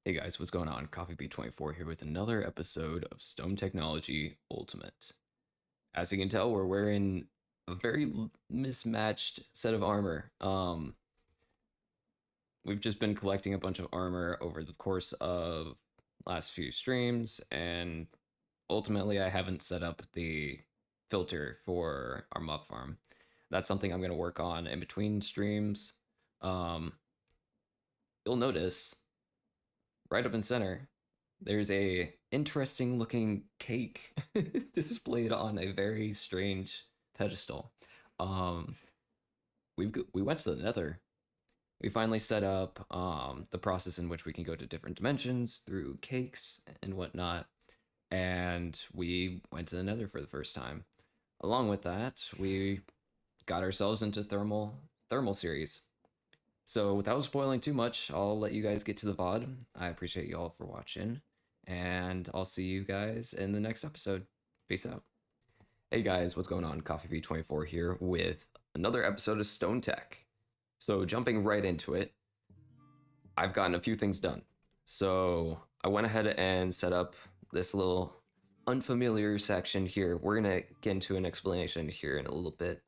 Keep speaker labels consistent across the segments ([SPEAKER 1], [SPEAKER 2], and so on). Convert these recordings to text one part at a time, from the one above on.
[SPEAKER 1] Hey guys, what's going on? CoffeeB24 here with another episode of Stone Technology Ultimate. As you can tell, we're wearing a very mismatched set of armor. We've just been collecting a bunch of armor over the course of last few streams, and ultimately I haven't set up the filter for our mob farm. That's something I'm going to work on in between streams. Um, you'll notice right up in center, there's a interesting looking cake displayed on a very strange pedestal. Um, we went to the Nether. We finally set up the process in which we can go to different dimensions through cakes and whatnot, and we went to the Nether for the first time. Along with that, we got ourselves into thermal series. So without spoiling too much, I'll let you guys get to the VOD. I appreciate you all for watching, and I'll see you guys in the next episode. Peace out. Hey guys, what's going on? CoffeeB24 here with another episode of Stone Tech. So jumping right into it, I've gotten a few things done. So I went ahead and set up this little unfamiliar section here. We're gonna get into an explanation here in a little bit.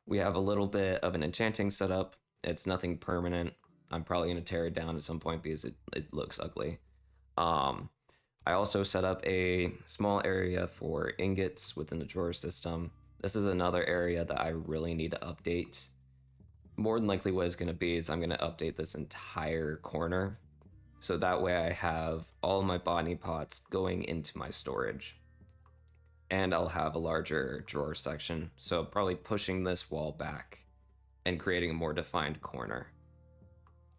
[SPEAKER 1] We have a little bit of an enchanting setup. It's nothing permanent. I'm probably going to tear it down at some point because it looks ugly. I also set up a small area for ingots within the drawer system. This is another area that I really need to update. More than likely what it's going to be is I'm going to update this entire corner. So that way I have all of my body pots going into my storage. And I'll have a larger drawer section. So probably pushing this wall back and creating a more defined corner.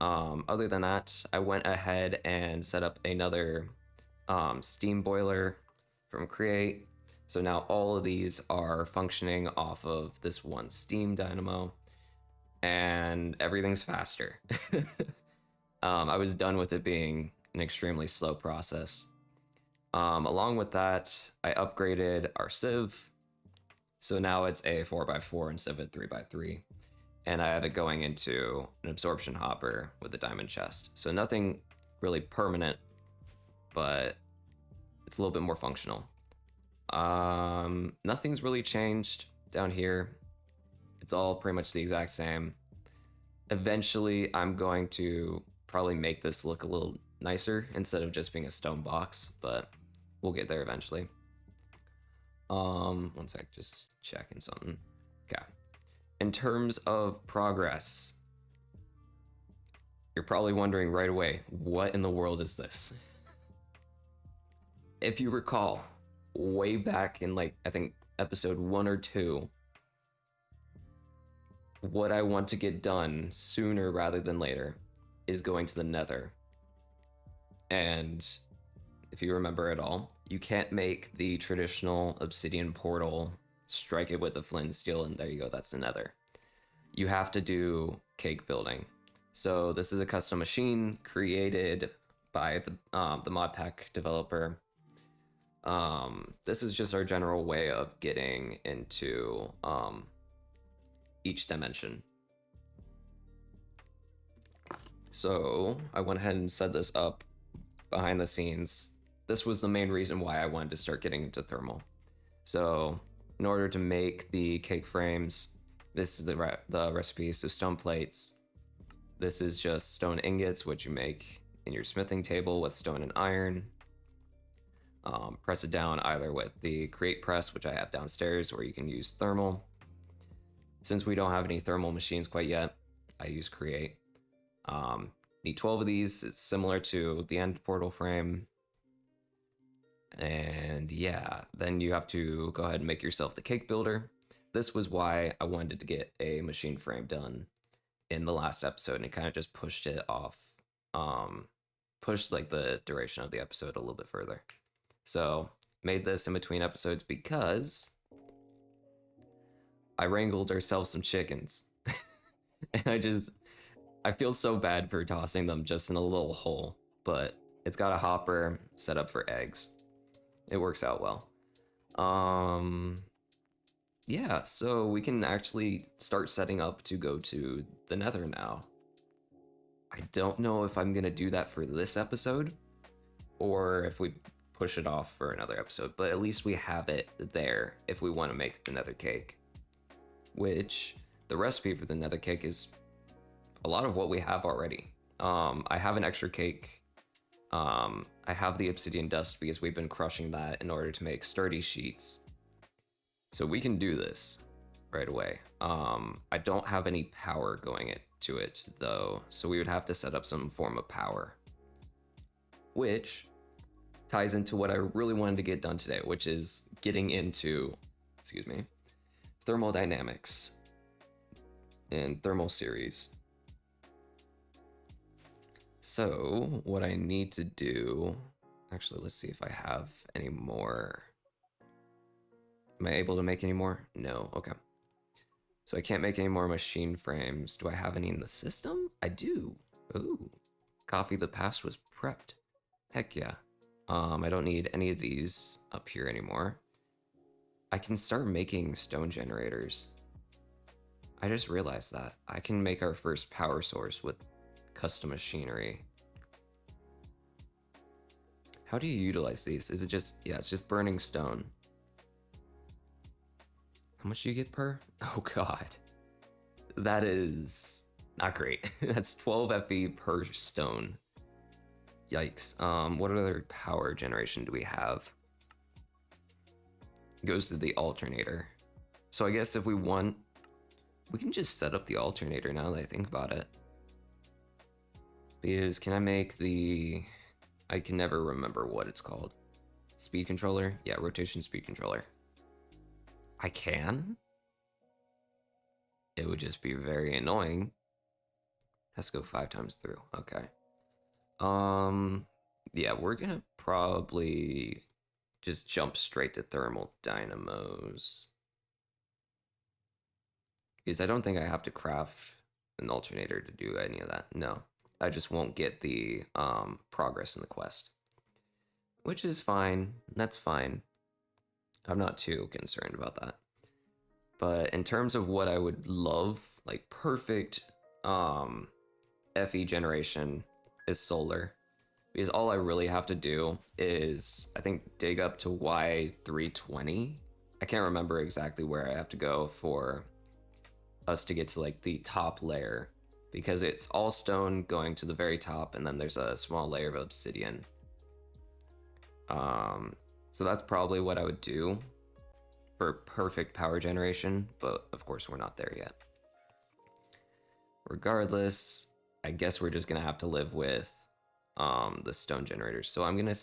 [SPEAKER 1] Other than that, I went ahead and set up another steam boiler from Create. So now all of these are functioning off of this one steam dynamo, and everything's faster. I was done with it being an extremely slow process. Along with that, I upgraded our sieve. So now it's a 4x4 instead of a 3x3. And I have it going into an absorption hopper with a diamond chest. So nothing really permanent, but it's a little bit more functional. Nothing's really changed down here. It's all pretty much the exact same. Eventually, I'm going to probably make this look a little nicer instead of just being a stone box, but we'll get there eventually. One sec, just checking something. Okay. In terms of progress, you're probably wondering right away, what in the world is this? If you recall, way back in I think episode 1 or 2, what I want to get done sooner rather than later is going to the Nether. And if you remember at all, you can't make the traditional obsidian portal, strike it with a flint and steel, and there you go, that's the Nether. You have to do cake building. So this is a custom machine created by the modpack developer. This is just our general way of getting into each dimension. So I went ahead and set this up behind the scenes. This was the main reason why I wanted to start getting into thermal. So in order to make the cake frames, this is the recipe. So stone plates. This is just stone ingots, which you make in your smithing table with stone and iron. Press it down either with the Create press, which I have downstairs, or you can use thermal. Since we don't have any thermal machines quite yet, I use Create. Need 12 of these. It's similar to the end portal frame. And yeah, then you have to go ahead and make yourself the cake builder. This was why I wanted to get a machine frame done in the last episode, and it kind of just pushed it off, pushed the duration of the episode a little bit further. So made this in between episodes because I wrangled ourselves some chickens. And I feel so bad for tossing them just in a little hole, but it's got a hopper set up for eggs. It works out well. Yeah, so we can actually start setting up to go to the Nether now. I don't know if I'm gonna do that for this episode or if we push it off for another episode, but at least we have it there if we want to make the nether cake. Which the recipe for the nether cake is a lot of what we have already. I have an extra cake. I have the obsidian dust because we've been crushing that in order to make sturdy sheets. So we can do this right away. I don't have any power going to it though, so we would have to set up some form of power, which ties into what I really wanted to get done today, which is getting into, excuse me, thermodynamics and thermal series. So what I need to do, actually, let's see if I have any more. Am I able to make any more? No, okay. So I can't make any more machine frames. Do I have any in the system? I do. Ooh, coffee the past was prepped. Heck yeah. I don't need any of these up here anymore. I can start making stone generators. I just realized that. I can make our first power source with custom machinery. How do you utilize these? Is it just, yeah, it's just burning stone. How much do you get per? Oh god. That is not great. That's 12 FE per stone. Yikes. What other power generation do we have? It goes to the alternator. So I guess if we want, we can just set up the alternator now that I think about it. Because can I make the, I can never remember what it's called. Speed controller? Yeah, rotation speed controller. I can? It would just be very annoying. Has to go 5 times through, okay. Yeah, we're gonna probably just jump straight to thermal dynamos. Because I don't think I have to craft an alternator to do any of that, no. I just won't get the progress in the quest. Which is fine, that's fine. I'm not too concerned about that. But in terms of what I would love, like perfect FE generation is solar. Because all I really have to do is, I think, dig up to Y320. I can't remember exactly where I have to go for us to get to like the top layer. Because it's all stone going to the very top, and then there's a small layer of obsidian. So that's probably what I would do for perfect power generation, but of course we're not there yet. Regardless, I guess we're just gonna have to live with the stone generators. So I'm gonna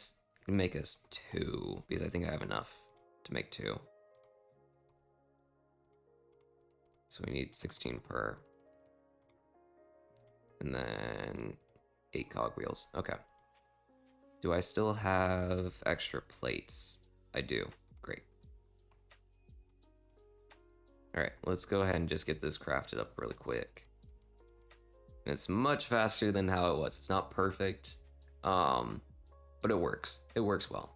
[SPEAKER 1] make us 2, because I think I have enough to make 2. So we need 16 per. And then 8 cogwheels. Okay. Do I still have extra plates? I do. Great. Alright, let's go ahead and just get this crafted up really quick. And it's much faster than how it was. It's not perfect, but it works. It works well.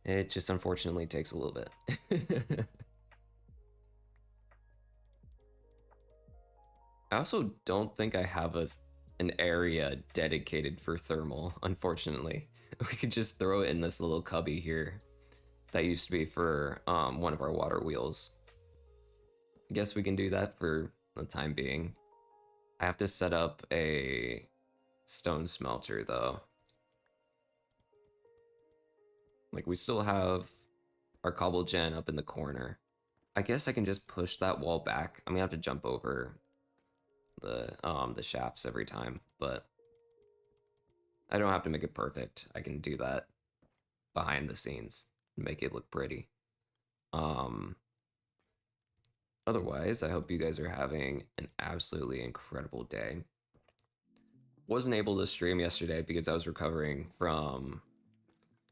[SPEAKER 1] It just unfortunately takes a little bit. I also don't think I have an area dedicated for thermal, unfortunately. We could just throw it in this little cubby here that used to be for one of our water wheels. I guess we can do that for the time being. I have to set up a stone smelter though. Like, we still have our cobble gen up in the corner. I guess I can just push that wall back. I'm gonna have to jump over the shafts every time, but I don't have to make it perfect. I can do that behind the scenes and make it look pretty. Otherwise, I hope you guys are having an absolutely incredible day. Wasn't able to stream yesterday because I was recovering from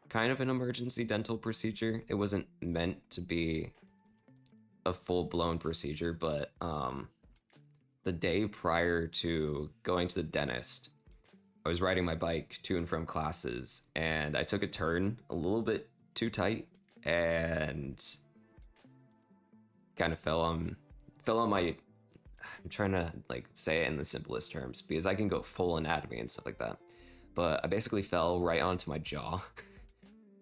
[SPEAKER 1] kind of an emergency dental procedure. It wasn't meant to be a full-blown procedure, but the day prior to going to the dentist, I was riding my bike to and from classes, and I took a turn a little bit too tight and kind of fell on my. I'm trying to like say it in the simplest terms because I can go full anatomy and stuff like that. But I basically fell right onto my jaw,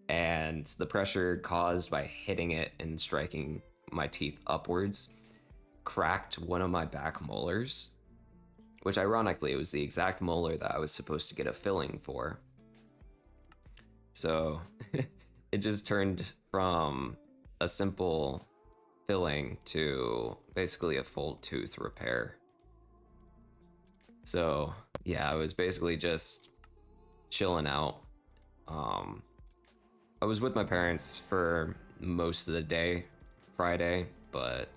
[SPEAKER 1] and the pressure caused by hitting it and striking my teeth upwards cracked one of my back molars, which ironically it was the exact molar that I was supposed to get a filling for. So it just turned from a simple filling to basically a full tooth repair. So yeah, I was basically just chilling out. I was with my parents for most of the day Friday, but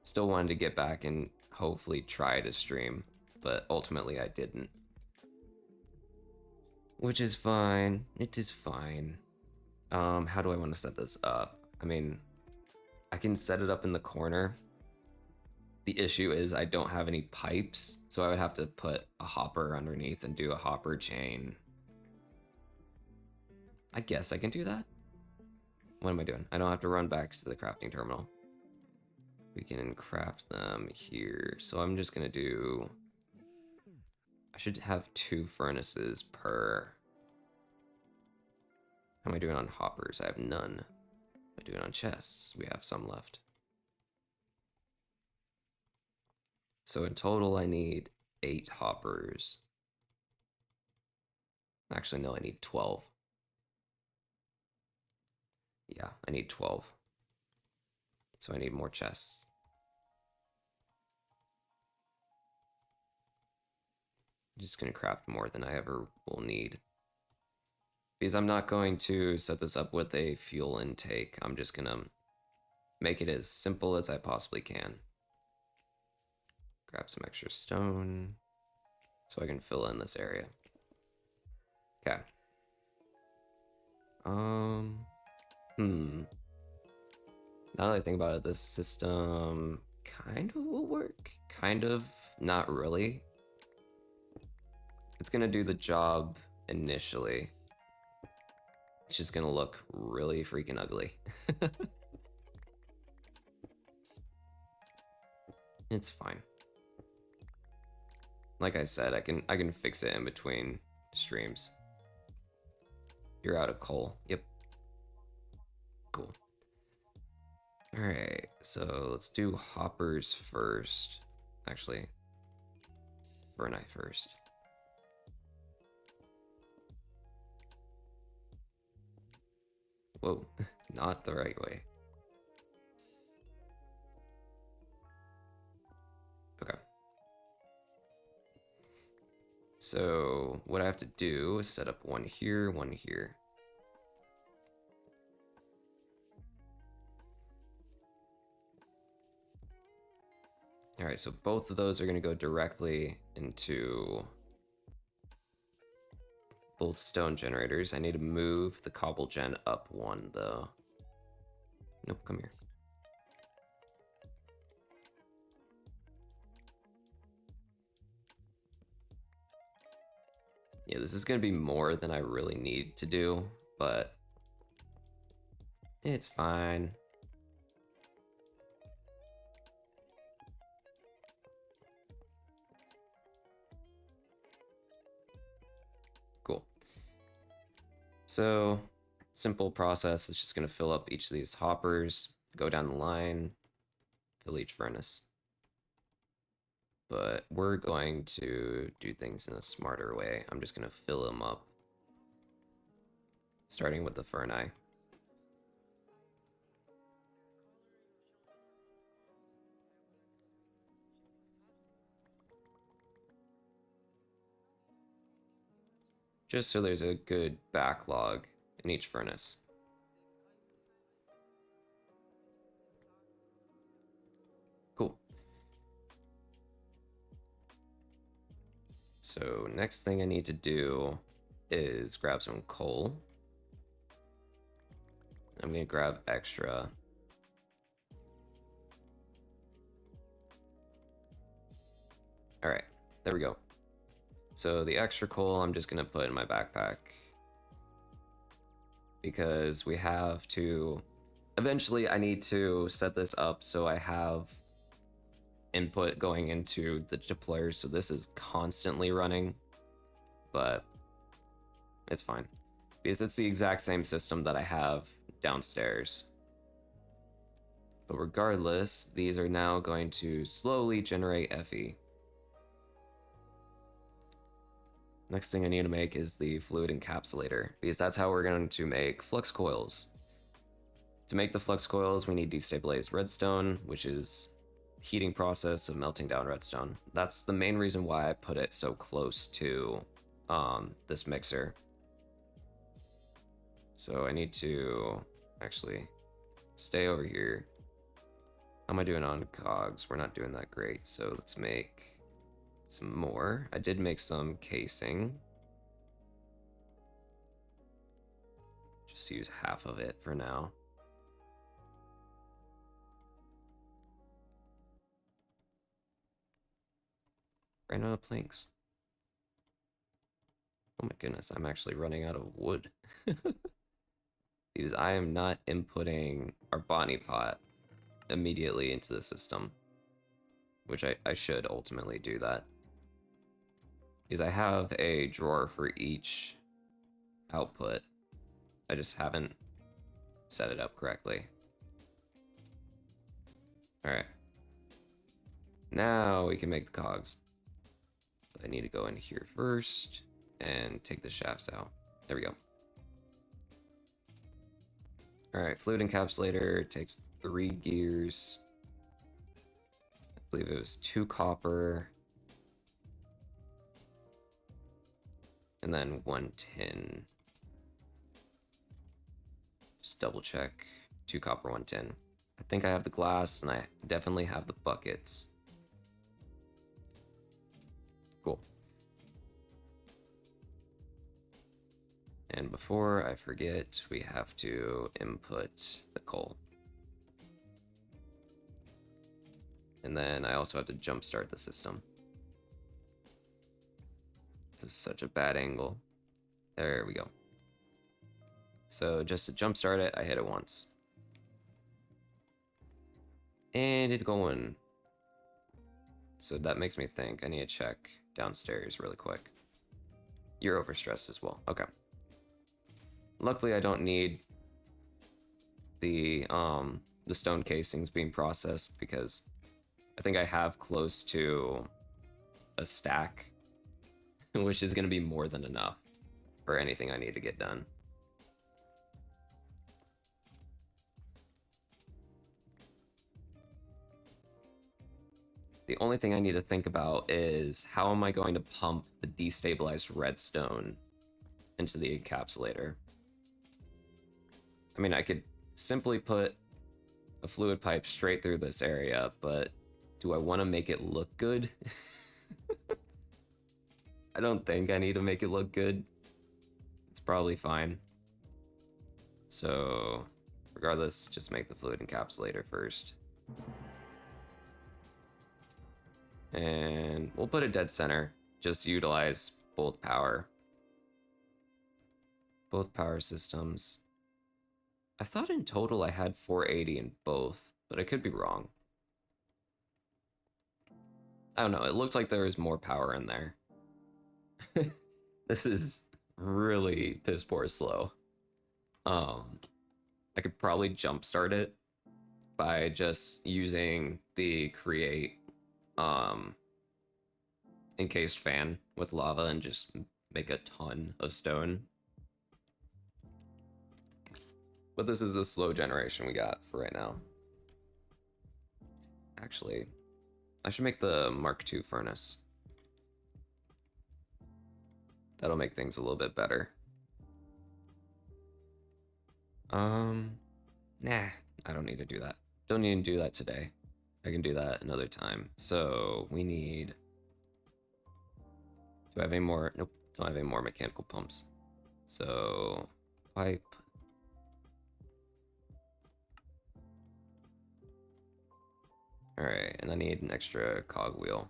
[SPEAKER 1] still wanted to get back and hopefully try to stream, but ultimately I didn't. Which is fine. It is fine. How do I want to set this up? I mean, I can set it up in the corner. The issue is I don't have any pipes, so I would have to put a hopper underneath and do a hopper chain. I guess I can do that. What am I doing? I don't have to run back to the crafting terminal. We can craft them here. So I'm just gonna do... I should have 2 furnaces per... How am I doing on hoppers? I have none. Am I doing on chests? We have some left. So in total I need 8 hoppers. Actually, no, I need 12. Yeah, I need 12. So I need more chests. I'm just gonna craft more than I ever will need. Because I'm not going to set this up with a fuel intake. I'm just gonna make it as simple as I possibly can. Grab some extra stone so I can fill in this area. Okay. Now that I think about it, this system kind of will work. Kind of, not really. It's gonna do the job initially. It's just gonna look really freaking ugly. It's fine. Like I said, I can fix it in between streams. You're out of coal. Yep. Cool. Alright, so let's do hoppers first. Actually, Vernite first. Whoa, not the right way. Okay. So what I have to do is set up one here, one here. All right, so both of those are gonna go directly into both stone generators. I need to move the cobble gen up one though. Nope, come here. Yeah, this is gonna be more than I really need to do, but it's fine. Cool. So, simple process. It's just gonna fill up each of these hoppers, go down the line, fill each furnace. But we're going to do things in a smarter way. I'm just gonna fill them up, starting with the ferni. Just so there's a good backlog in each furnace. Cool. So next thing I need to do is grab some coal. I'm gonna grab extra. All right, there we go. So the extra coal I'm just gonna put in my backpack. because we have to... Eventually, I need to set this up so I have input going into the deployer, so this is constantly running, but it's fine because it's the exact same system that I have downstairs. But regardless, these are now going to slowly generate FE. Next thing I need to make is the fluid encapsulator, because that's how we're going to make flux coils. To make the flux coils, we need destabilized redstone, which is heating process of melting down redstone. That's the main reason why I put it so close to this mixer. So I need to actually stay over here. How am I doing on cogs? We're not doing that great, so let's make some more. I did make some casing. Just use half of it for now. Ran out of planks. Oh my goodness, I'm actually running out of wood. Because I am not inputting our botany pot immediately into the system. Which I should ultimately do that. Because I have a drawer for each output. I just haven't set it up correctly. Alright. Now we can make the cogs. I need to go in here first and take the shafts out. There we go. Alright, fluid encapsulator takes 3 gears. I believe it was 2 copper. And then 1 tin. Just double check. 2 copper, 1 tin. I think I have the glass and I definitely have the buckets. Cool. And before I forget, we have to input the coal. And then I also have to jumpstart the system. This is such a bad angle. There we go. So just to jumpstart it, I hit it once. And it's going. So that makes me think I need to check downstairs really quick. You're overstressed as well. Okay. Luckily, I don't need the stone casings being processed because I think I have close to a stack, which is going to be more than enough for anything I need to get done. The only thing I need to think about is how am I going to pump the destabilized redstone into the encapsulator? I mean, I could simply put a fluid pipe straight through this area, but do I want to make it look good? I don't think I need to make it look good. It's probably fine. So, regardless, just make the fluid encapsulator first. And we'll put it dead center. Just utilize both power. Both power systems. I thought in total I had 480 in both, but I could be wrong. I don't know, it looked like there was more power in there. This is really piss poor slow. I could probably jumpstart it by just using the create encased fan with lava and just make a ton of stone. But this is the slow generation we got for right now. Actually, I should make the Mark II furnace. That'll make things a little bit better. Nah, I don't need to do that. Don't need to do that today. I can do that another time. So we need... Do I have any more? Nope, don't have any more mechanical pumps. So, pipe. Alright, and I need an extra cogwheel.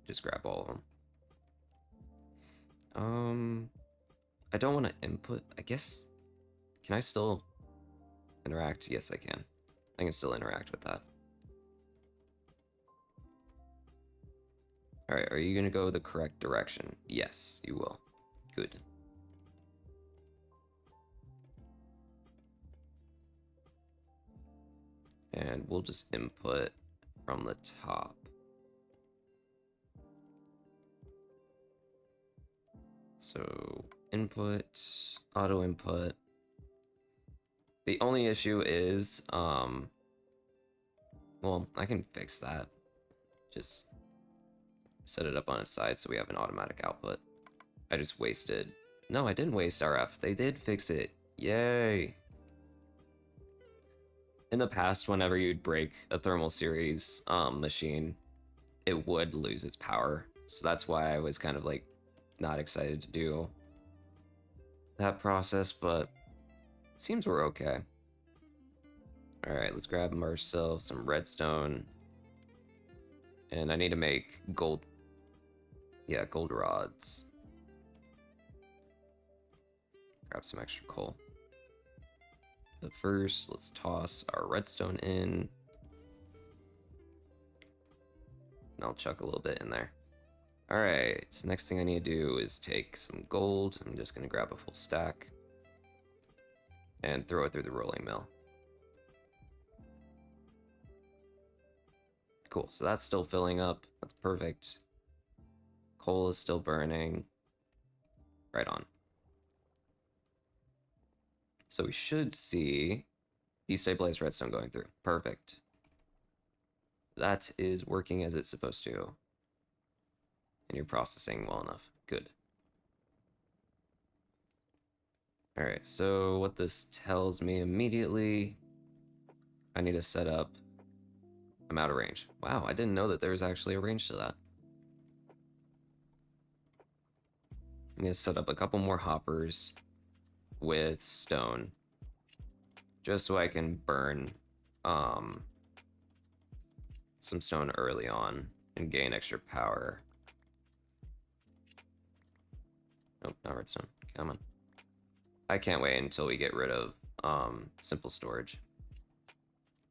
[SPEAKER 1] Just grab all of them. I don't want to input. I guess, can I still interact? Yes, I can. I can still interact with that. All right, are you going to go the correct direction? Yes, you will. Good. And we'll just input from the top. So input, auto input. The only issue is, well, I can fix that. Just set it up on its side so we have an automatic output. I just wasted. No, I didn't waste RF. They did fix it. Yay. In the past, whenever you'd break a thermal series machine, it would lose its power. So that's why I was kind of like not excited to do that process, but it seems we're okay. All right, let's grab ourselves some redstone. And I need to make gold. Yeah, gold rods. Grab some extra coal. But first, let's toss our redstone in. And I'll chuck a little bit in there. All right, so next thing I need to do is take some gold. I'm just gonna grab a full stack and throw it through the rolling mill. Cool, so that's still filling up. That's perfect. Coal is still burning. Right on. So we should see destabilized redstone going through. Perfect. That is working as it's supposed to. And you're processing well enough. Good. All right, so what this tells me immediately, I need to set up, I'm out of range. Wow, I didn't know that there was actually a range to that. I'm gonna set up a couple more hoppers with stone, just so I can burn some stone early on and gain extra power. Nope, not redstone. Come on. I can't wait until we get rid of simple storage.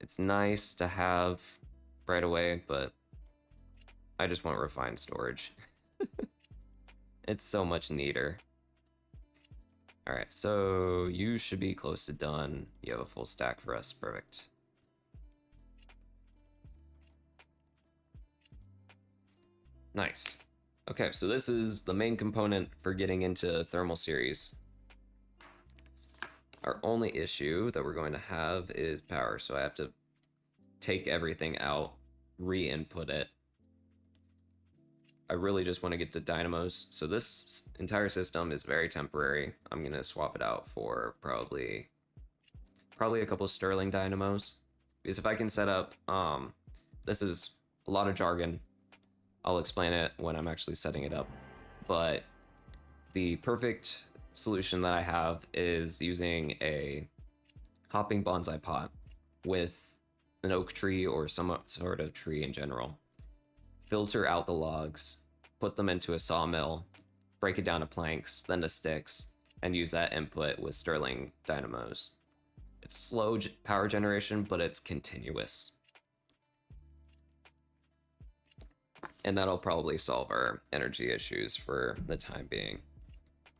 [SPEAKER 1] It's nice to have right away, but I just want refined storage. It's so much neater. All right, so you should be close to done. You have a full stack for us. Perfect. Nice. Okay, so this is the main component for getting into thermal series. Our only issue that we're going to have is power, so I have to take everything out, re-input it. I really just want to get to dynamos, so this entire system is very temporary. I'm going to swap it out for probably a couple of Sterling dynamos, because if I can set up, this is a lot of jargon. I'll explain it when I'm actually setting it up, but the perfect solution that I have is using a hopping bonsai pot with an oak tree or some sort of tree in general. Filter out the logs, put them into a sawmill, break it down to planks, then to sticks, and use that input with Sterling dynamos. It's slow power generation, but it's continuous. And that'll probably solve our energy issues for the time being.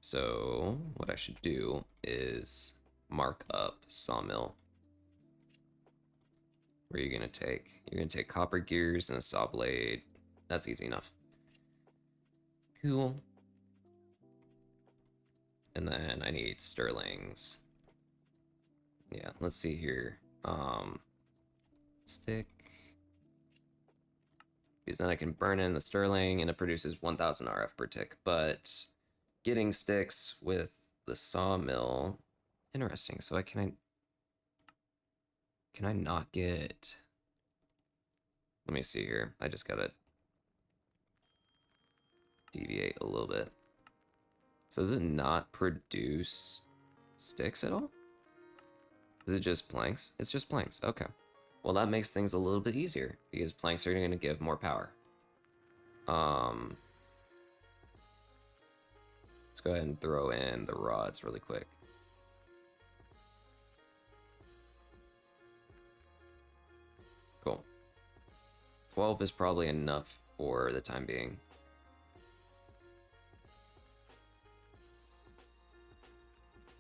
[SPEAKER 1] So what I should do is mark up sawmill. Where are you gonna take? You're gonna take copper gears and a saw blade. That's easy enough. Cool. And then I need Sterlings. Yeah, let's see here. Stick. Because then I can burn in the Sterling and it produces 1000 RF per tick. But getting sticks with the sawmill, interesting. So can I not get, let me see here. I just gotta deviate a little bit. So does it not produce sticks at all? Is it just planks? It's just planks, okay. Well, that makes things a little bit easier because planks are gonna give more power. Let's go ahead and throw in the rods really quick. Cool. 12 is probably enough for the time being.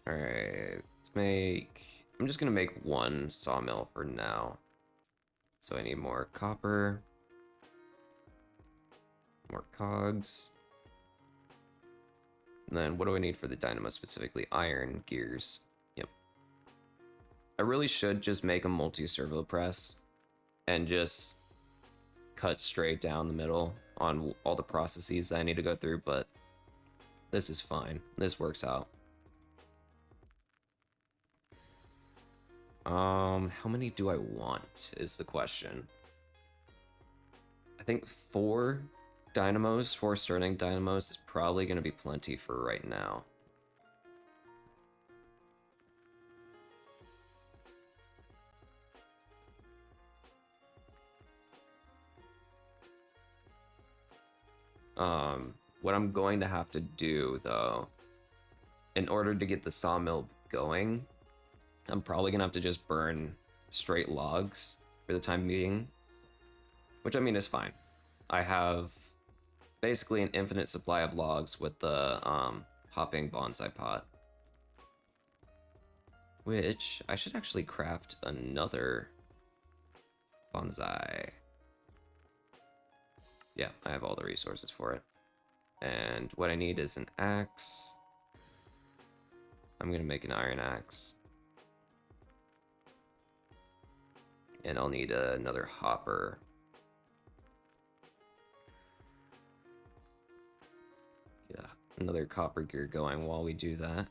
[SPEAKER 1] Alright, let's make... I'm just gonna make one sawmill for now. So I need more copper. More cogs. And then what do I need for the dynamo specifically? Iron gears. Yep. I really should just make a multi-servo press and just cut straight down the middle on all the processes that I need to go through, but this is fine. This works out. How many do I want is the question. I think 4 dynamos, 4 Sterling dynamos is probably going to be plenty for right now. What I'm going to have to do, though, in order to get the sawmill going, I'm probably going to have to just burn straight logs for the time being, which I mean is fine. I have basically an infinite supply of logs with the hopping bonsai pot, which I should actually craft another bonsai. Yeah, I have all the resources for it. And what I need is an axe. I'm gonna make an iron axe. And I'll need another hopper. Yeah, another copper gear going while we do that.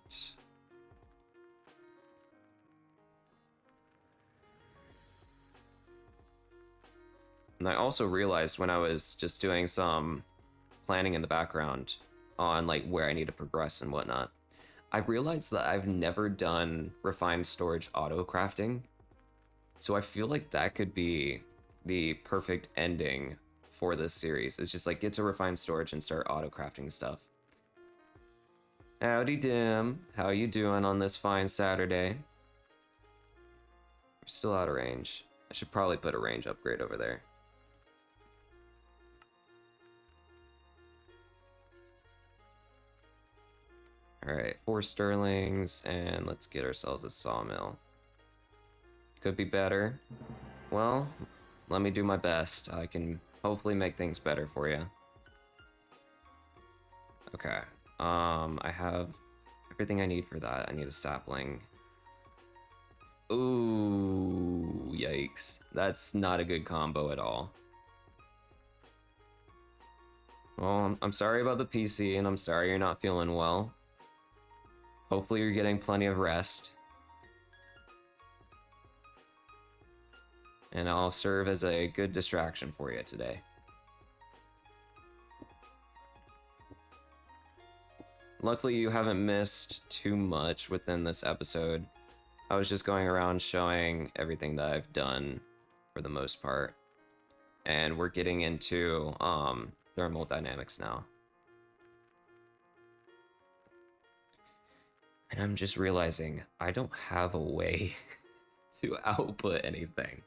[SPEAKER 1] And I also realized when I was just doing some planning in the background on like where I need to progress and whatnot, I realized that I've never done refined storage auto crafting. So I feel like that could be the perfect ending for this series. It's just like get to refined storage and start auto crafting stuff. Howdy Dim, how you doing on this fine Saturday? We're still out of range. I should probably put a range upgrade over there. Alright, 4 sterlings, and let's get ourselves a sawmill. Could be better. Well, let me do my best. I can hopefully make things better for you. Okay, I have everything I need for that. I need a sapling. Ooh, yikes. That's not a good combo at all. Well, I'm sorry about the PC, and I'm sorry you're not feeling well. Hopefully you're getting plenty of rest. And I'll serve as a good distraction for you today. Luckily you haven't missed too much within this episode. I was just going around showing everything that I've done for the most part. And we're getting into thermal dynamics now. And I'm just realizing I don't have a way to output anything.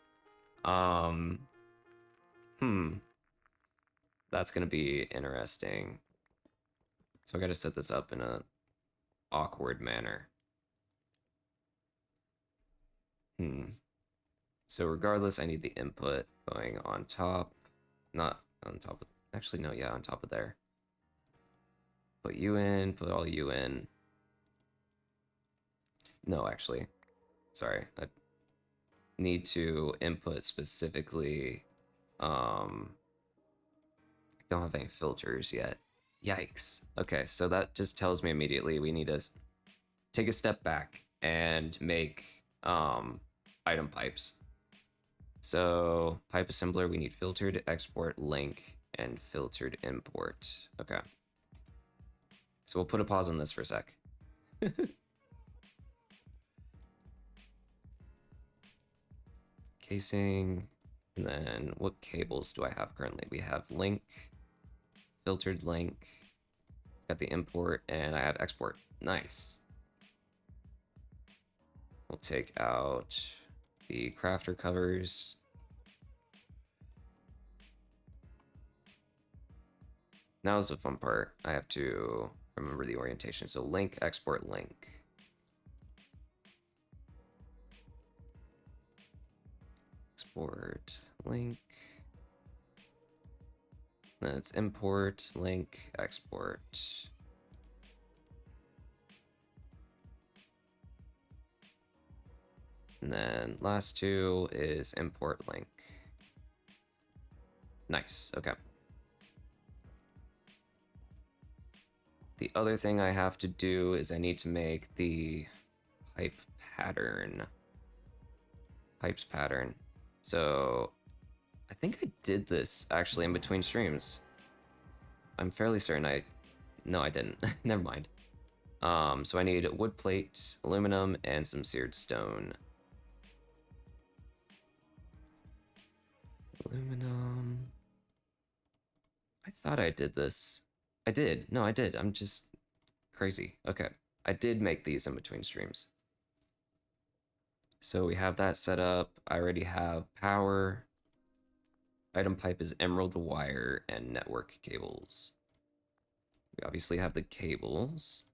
[SPEAKER 1] That's gonna be interesting. So I gotta set this up in a awkward manner. So regardless, I need the input going on top. Not on top of, actually no, yeah, on top of there. Put you in, put all you in. No, actually, sorry, I need to input specifically, don't have any filters yet. Yikes. Okay, so that just tells me immediately we need to take a step back and make item pipes. So pipe assembler, we need filtered export link and filtered import. Okay. So we'll put a pause on this for a sec. Casing, and then what cables do I have currently? We have link, filtered link, Got the import, and I have export. Nice. We'll take out the crafter covers. Now is the fun part. I have to remember the orientation. So link, export, link. Export, link. Then it's import, link, export. And then last two is import link. Nice, okay. The other thing I have to do is I need to make the pipe pattern. Pipes pattern. So I think I did this actually in between streams. I'm fairly certain no, I didn't. Never mind. So I need wood plate, aluminum, and some seared stone. Aluminum. I thought I did this. I did. No, I did. I'm just crazy. Okay. I did make these in between streams. So we have that set up. I already have power. Item pipe is emerald wire and network cables. We obviously have the cables.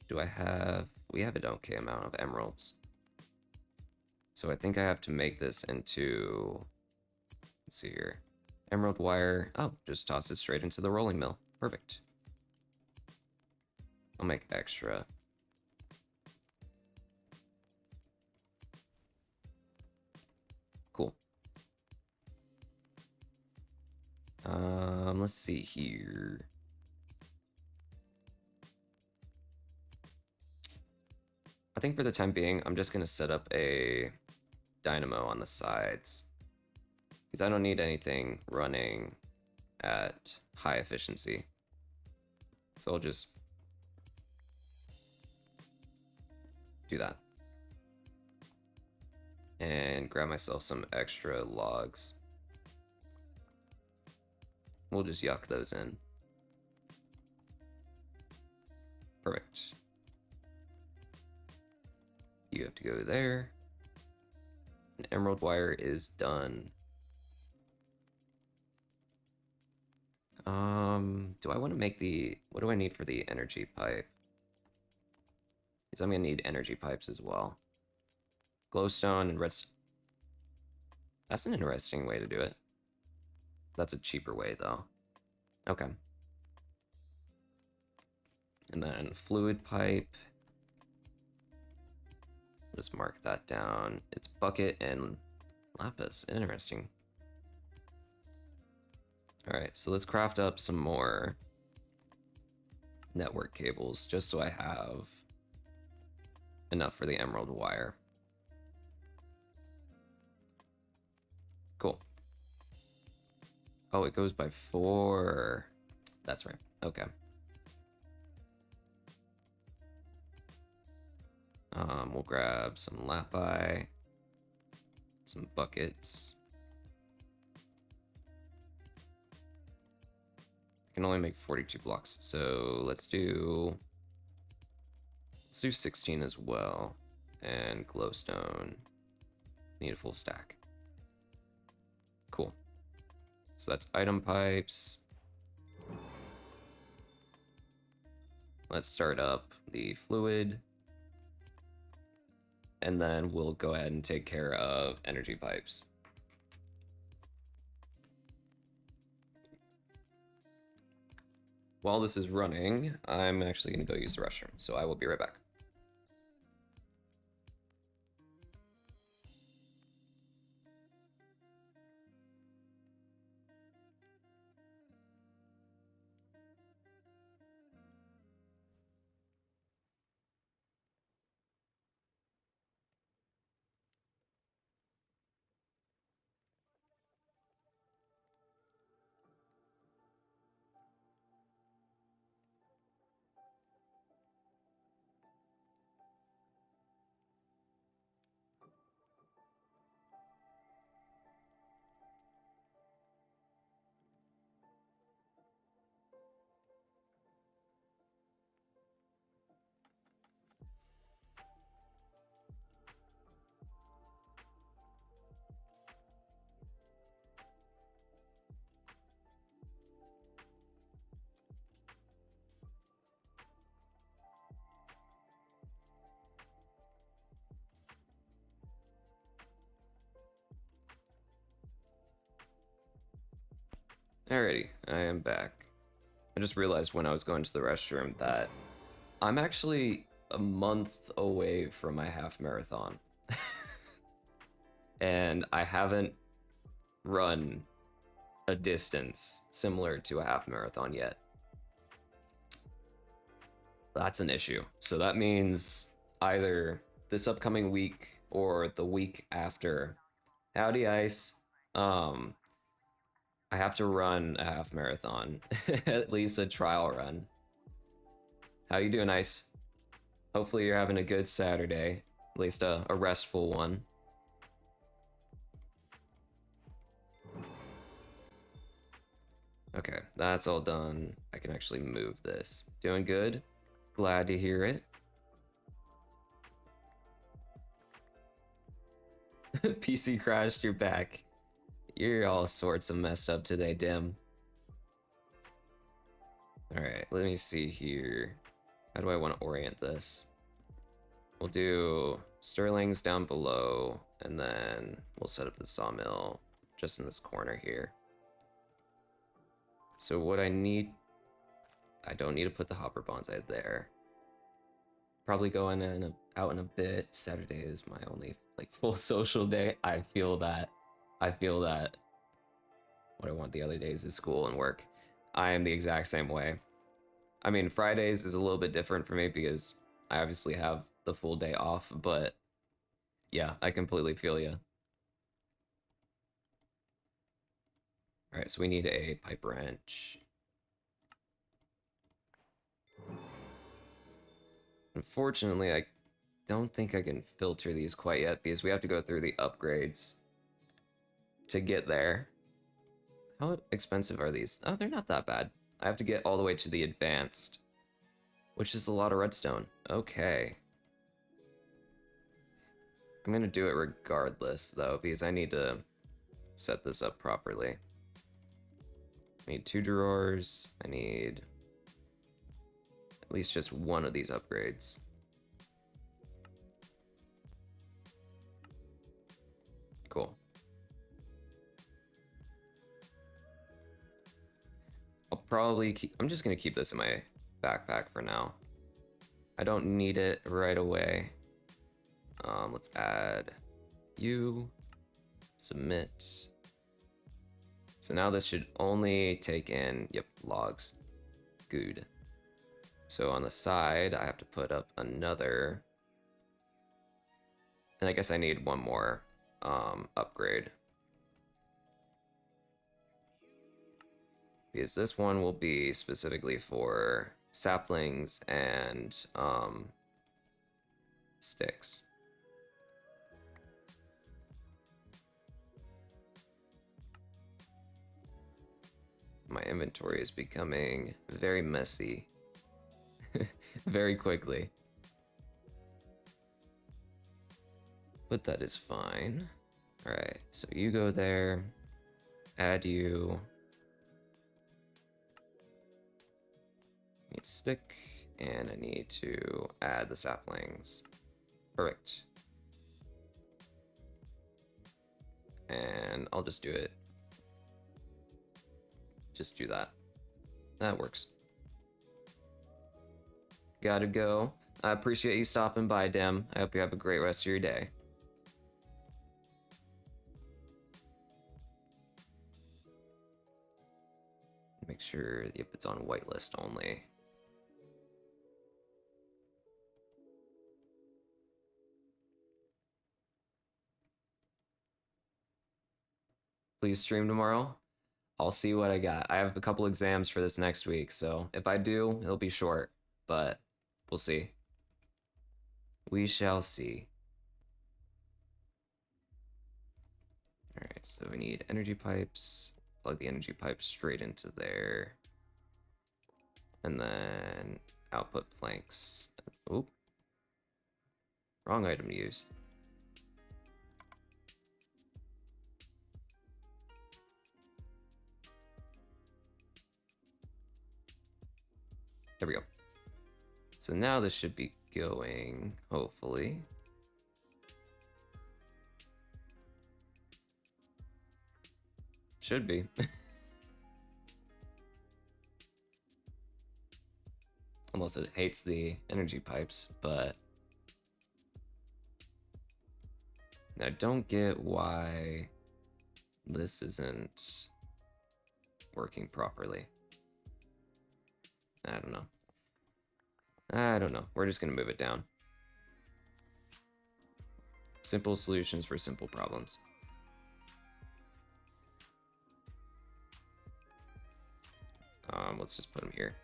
[SPEAKER 1] Do I have... We have an okay amount of emeralds. So I think I have to make this into... Let's see here. Emerald wire. Oh, just toss it straight into the rolling mill. Perfect. I'll make extra. Cool. Let's see here. I think for the time being, I'm just gonna set up a dynamo on the sides, because I don't need anything running at high efficiency. So I'll just do that. And grab myself some extra logs. We'll just yuck those in. Perfect. You have to go there. And emerald wire is done. Do I want to make the... What do I need for the energy pipe? Because I'm going to need energy pipes as well. Glowstone and rest... That's an interesting way to do it. That's a cheaper way, though. Okay. And then fluid pipe. Just mark that down. It's bucket and lapis. Interesting. Alright, so let's craft up some more network cables, just so I have enough for the emerald wire. Cool. Oh, it goes by 4. That's right. Okay. We'll grab some lapi, some buckets. I can only make 42 blocks, so let's do 16 as well. And glowstone. Need a full stack. Cool. So that's item pipes. Let's start up the fluid. And then we'll go ahead and take care of energy pipes. While this is running, I'm actually going to go use the restroom, so I will be right back. Alrighty, I am back. I just realized when I was going to the restroom that I'm actually a month away from my half marathon. And I haven't run a distance similar to a half marathon yet. That's an issue. So that means either this upcoming week or the week after. Howdy, Ice. Um, I have to run a half marathon, at least a trial run. How you doing, Ice? Hopefully you're having a good Saturday, at least a restful one. Okay, that's all done. I can actually move this. Doing good. Glad to hear it. PC crashed, you're back. You're all sorts of messed up today, Dim. Alright, let me see here. How do I want to orient this? We'll do Sterling's down below, and then we'll set up the sawmill just in this corner here. So what I need... I don't need to put the hopper bonsai there. Probably going out in a bit. Saturday is my only like full social day. I feel that. What I want the other days is school and work. I am the exact same way. I mean, Fridays is a little bit different for me because I obviously have the full day off, but yeah, I completely feel you. All right, so we need a pipe wrench. Unfortunately, I don't think I can filter these quite yet because we have to go through the upgrades to get there. How expensive are these? Oh, they're not that bad. I have to get all the way to the advanced, which is a lot of redstone. Okay. I'm gonna do it regardless, though, because I need to set this up properly. I need 2 drawers. I need at least just one of these upgrades. Cool. I'll probably keep... I'm just gonna keep this in my backpack for now. I don't need it right away. Let's add you, submit. So now this should only take in, yep, logs. Good. So on the side, I have to put up another, and I guess I need one more upgrade. Because this one will be specifically for saplings and sticks. My inventory is becoming very messy very quickly. But that is fine. Alright, so you go there, add you. Need a stick, and I need to add the saplings. Perfect. And I'll just do it. Just do that. That works. Gotta go. I appreciate you stopping by, Dem. I hope you have a great rest of your day. Make sure, yep, it's on whitelist only. Please stream tomorrow. I'll see what I got. I have a couple exams for this next week, so if I do, it'll be short, but we'll see. We shall see. Alright, so we need energy pipes. Plug the energy pipe straight into there. And then output planks. Oop. Wrong item to use. There we go. So now this should be going, hopefully. Should be. unless it hates the energy pipes, but I don't get why this isn't working properly. I don't know. I don't know. We're just gonna move it down. Simple solutions for simple problems. Let's just put them here.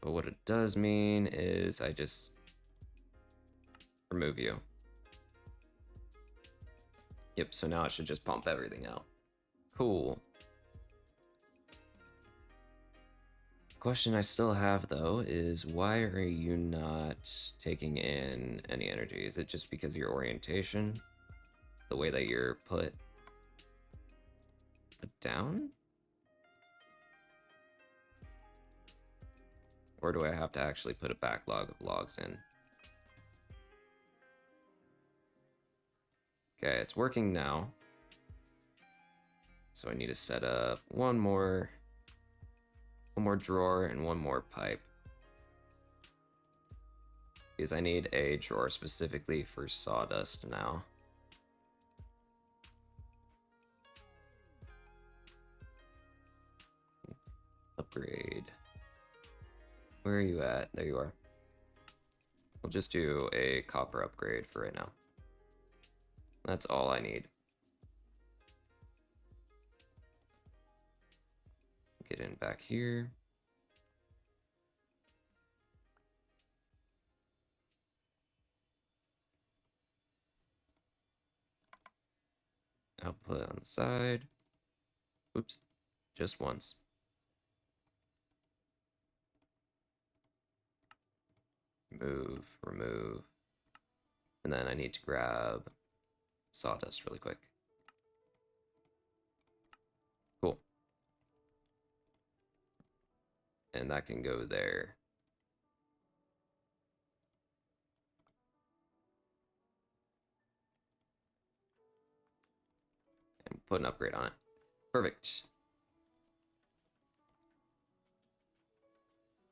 [SPEAKER 1] But what it does mean is I just remove you. Yep, so now it should just pump everything out. Cool. Question I still have though is why are you not taking in any energy? Is it just because of your orientation? The way that you're put down? Or do I have to actually put a backlog of logs in? Okay, it's working now. So I need to set up one more drawer and one more pipe. Because I need a drawer specifically for sawdust now. Upgrade. Where are you at? There you are. We'll just do a copper upgrade for right now. That's all I need. Get in back here. Output on the side. Oops, just once. Remove. And then I need to grab sawdust really quick. Cool. And that can go there. And put an upgrade on it. Perfect.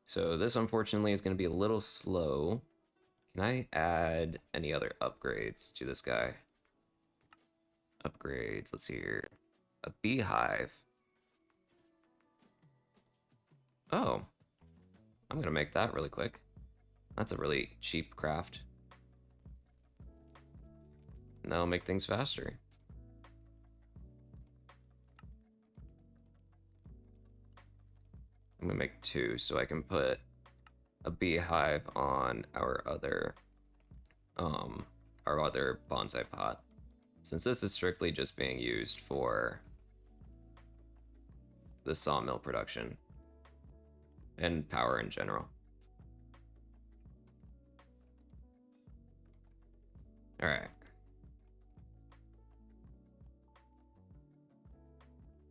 [SPEAKER 1] So this unfortunately is going to be a little slow. Can I add any other upgrades to this guy? Upgrades, let's see here. A beehive. Oh, I'm gonna make that really quick. That's a really cheap craft. And that'll make things faster. I'm gonna make 2 so I can put a beehive on our other bonsai pot. Since this is strictly just being used for the sawmill production and power in general. All right.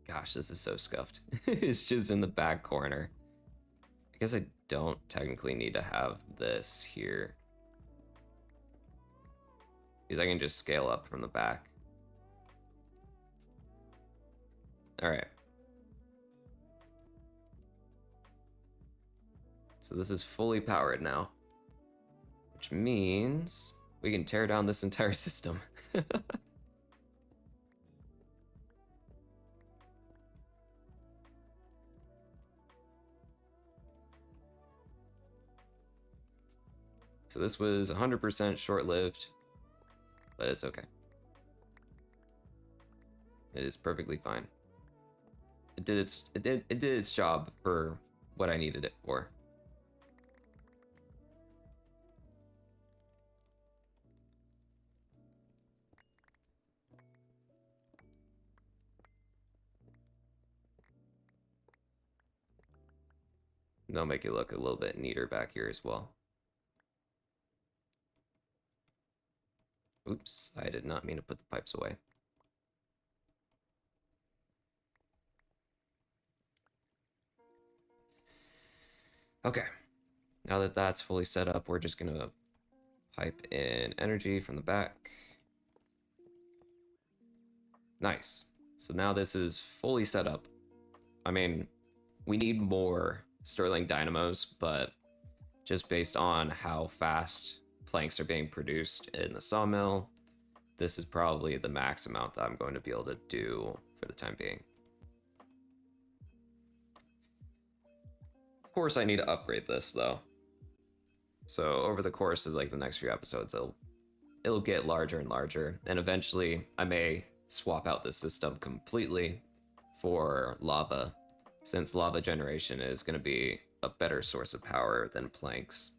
[SPEAKER 1] Gosh, this is so scuffed. It's just in the back corner. I guess I don't technically need to have this here, because I can just scale up from the back. All right. So this is fully powered now, which means we can tear down this entire system. So this was 100% short-lived, but it's okay. It is perfectly fine. It did its job for what I needed it for. And they'll make it look a little bit neater back here as well. Oops, I did not mean to put the pipes away. Okay, now that that's fully set up, we're just gonna Pipe in energy from the back. Nice. So now this is fully set up. I mean, we need more Stirling dynamos, but just based on how fast planks are being produced in the sawmill, this is probably the max amount that I'm going to be able to do for the time being. Of course, I need to upgrade this though. So over the course of like the next few episodes, it'll get larger and larger, and eventually I may swap out the system completely for lava, since lava generation is going to be a better source of power than planks.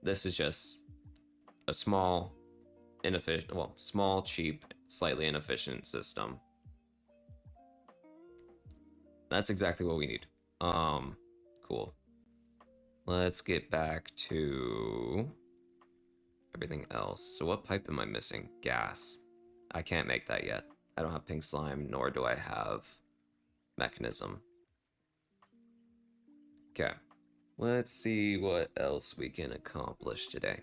[SPEAKER 1] This is just a small, inefficient, well, small, cheap, slightly inefficient system. That's exactly what we need. Cool. Let's get back to everything else. So what pipe am I missing? Gas. I can't make that yet. I don't have pink slime, nor do I have mechanism. Okay. Let's see what else we can accomplish today.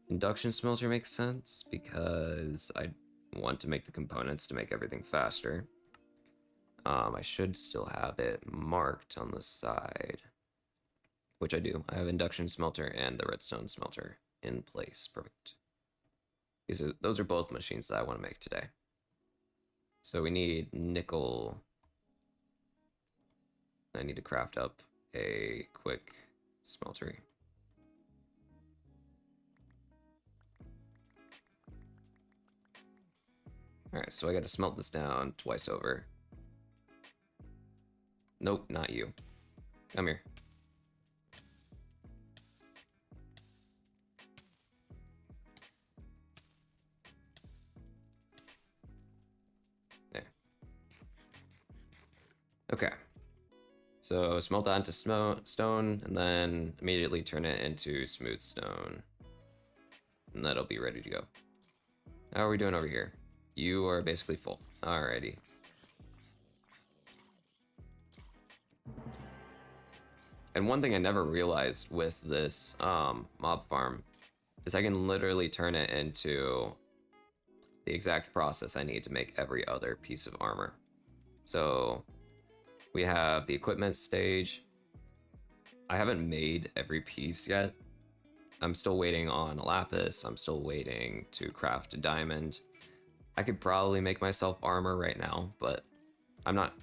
[SPEAKER 1] Induction smelter makes sense because I want to make the components to make everything faster. I should still have it marked on the side, which I do. I have induction smelter and the redstone smelter in place. Perfect. Those are both machines that I want to make today. So we need nickel. I need to craft up a quick smeltery. Alright, so I got to smelt this down twice over. Nope, not you. Come here. There. Okay. So smelt that into stone, and then immediately turn it into smooth stone. And that'll be ready to go. How are we doing over here? You are basically full. Alrighty. And one thing I never realized with this mob farm is I can literally turn it into the exact process I need to make every other piece of armor. So we have the equipment stage. I haven't made every piece yet. I'm still waiting on a lapis. I'm still waiting to craft a diamond. I could probably make myself armor right now, but I'm not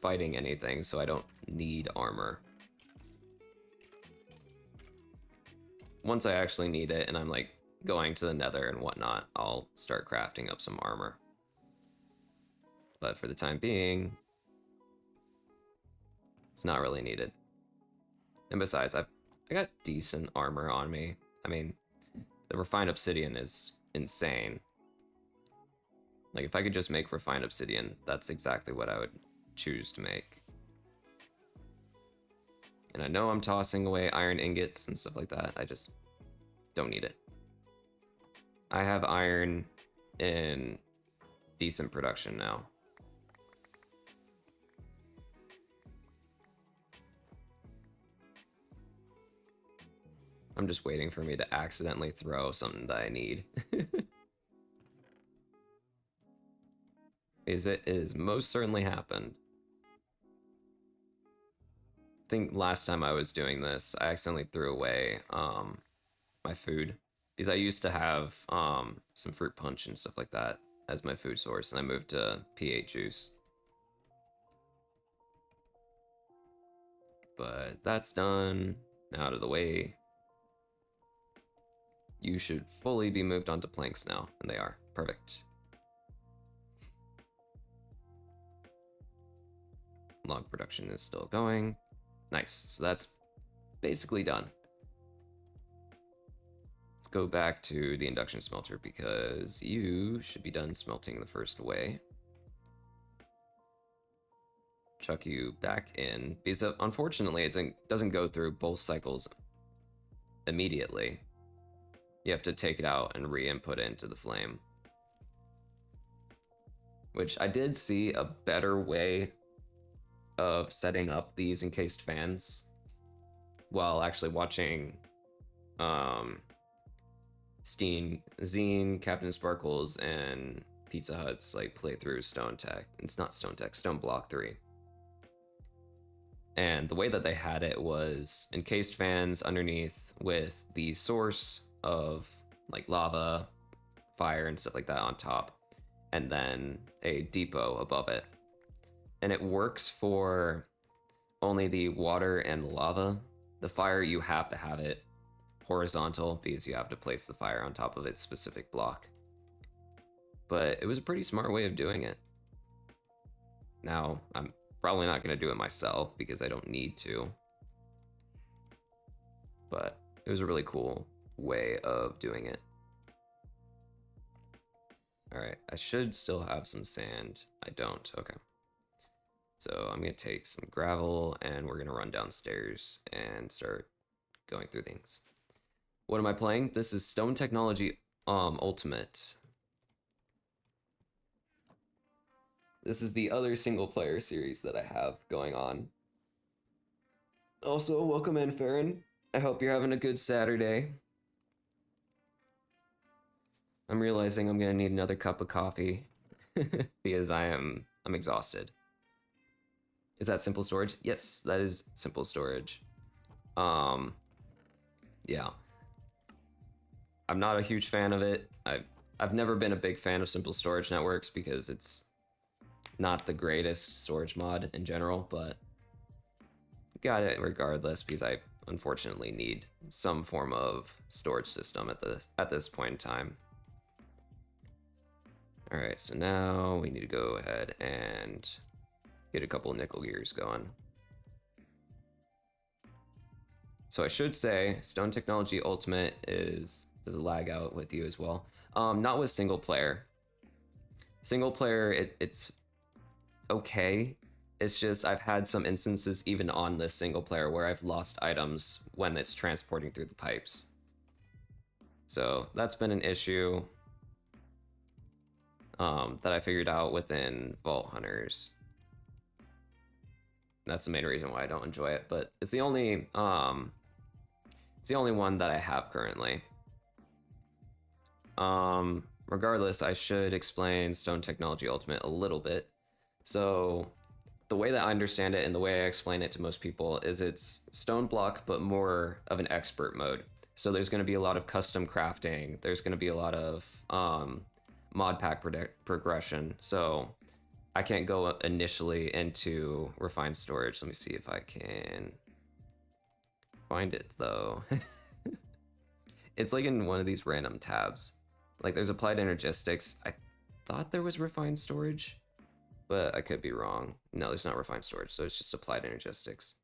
[SPEAKER 1] fighting anything, so I don't need armor. Once I actually need it and I'm like going to the nether and whatnot, I'll start crafting up some armor. But for the time being, it's not really needed. And besides, I got decent armor on me. I mean, the refined obsidian is insane. Like, if I could just make refined obsidian, that's exactly what I would choose to make. And I know I'm tossing away iron ingots and stuff like that. I just don't need it. I have iron in decent production now. I'm just waiting for me to accidentally throw something that I need. Because it is most certainly happened. I think last time I was doing this, I accidentally threw away my food. Because I used to have some fruit punch and stuff like that as my food source, and I moved to P8 juice. But that's done, out of the way. You should fully be moved onto planks now, and they are. Perfect. Log production is still going. Nice, so that's basically done. Let's go back to the induction smelter because you should be done smelting the first way. Chuck you back in, because unfortunately it doesn't go through both cycles immediately. You have to take it out and re-input it into the flame. Which I did see a better way of setting up these encased fans while actually watching Zine, Captain Sparkles, and Pizza Hut's like playthrough Stone Tech. It's not Stone Tech, Stoneblock 3. And the way that they had it was encased fans underneath with the source of like lava, fire, and stuff like that on top, and then a depot above it. And it works for only the water and the lava. The fire, you have to have it horizontal because you have to place the fire on top of its specific block. But it was a pretty smart way of doing it. Now, I'm probably not going to do it myself because I don't need to. But it was a really cool way of doing it. Alright, I should still have some sand. I don't, okay. So I'm going to take some gravel and we're going to run downstairs and start going through things. What am I playing? This is Stone Technology Ultimate. This is the other single player series that I have going on. Also, welcome in, Farron. I hope you're having a good Saturday. I'm realizing I'm gonna need another cup of coffee because I'm exhausted. Is that simple storage? Yes, that is simple storage. Yeah. I'm not a huge fan of it. I've never been a big fan of simple storage networks because it's not the greatest storage mod in general, but got it regardless because I unfortunately need some form of storage system at this point in time. All right, so now we need to go ahead and get a couple of nickel gears going. So I should say Stone Technology Ultimate does a lag out with you as well. Not with single player. Single player, it's okay. It's just I've had some instances even on this single player where I've lost items when it's transporting through the pipes. So that's been an issue that I figured out within Vault Hunters. That's the main reason why I don't enjoy it, but it's the only one that I have currently. Regardless, I should explain Stone Technology Ultimate a little bit. So the way that I understand it and the way I explain it to most people is it's Stoneblock, but more of an expert mode. So there's going to be a lot of custom crafting. There's going to be a lot of mod pack progression. So I can't go initially into refined storage. Let me see if I can find it though. It's like in one of these random tabs. Like there's applied energistics. I thought there was refined storage, but I could be wrong. No, there's not refined storage, so it's just applied energistics.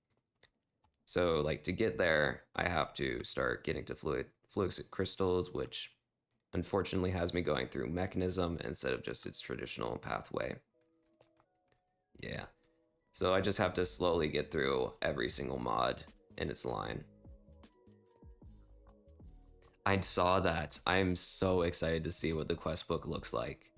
[SPEAKER 1] So like to get there, I have to start getting to fluixic crystals, which unfortunately has me going through mechanism instead of just its traditional pathway. Yeah, so I just have to slowly get through every single mod in its line. I saw that. I'm so excited to see what the quest book looks like.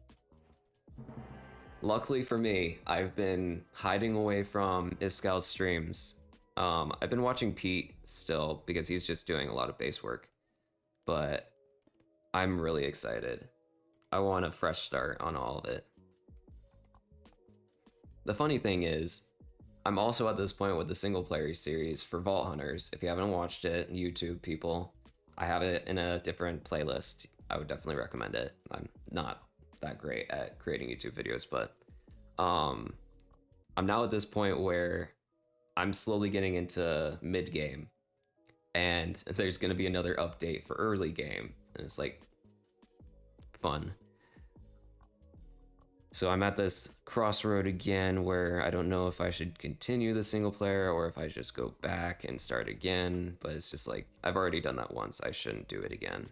[SPEAKER 1] Luckily for me, I've been hiding away from Iscal's streams. I've been watching Pete still because he's just doing a lot of base work, but I'm really excited. I want a fresh start on all of it. The funny thing is, I'm also at this point with the single player series for Vault Hunters. If you haven't watched it, YouTube people, I have it in a different playlist. I would definitely recommend it. I'm not that great at creating YouTube videos, but I'm now at this point where I'm slowly getting into mid game, and there's going to be another update for early game, and it's like fun. So I'm at this crossroad again where I don't know if I should continue the single player or if I just go back and start again, but it's just like I've already done that once. I shouldn't do it again.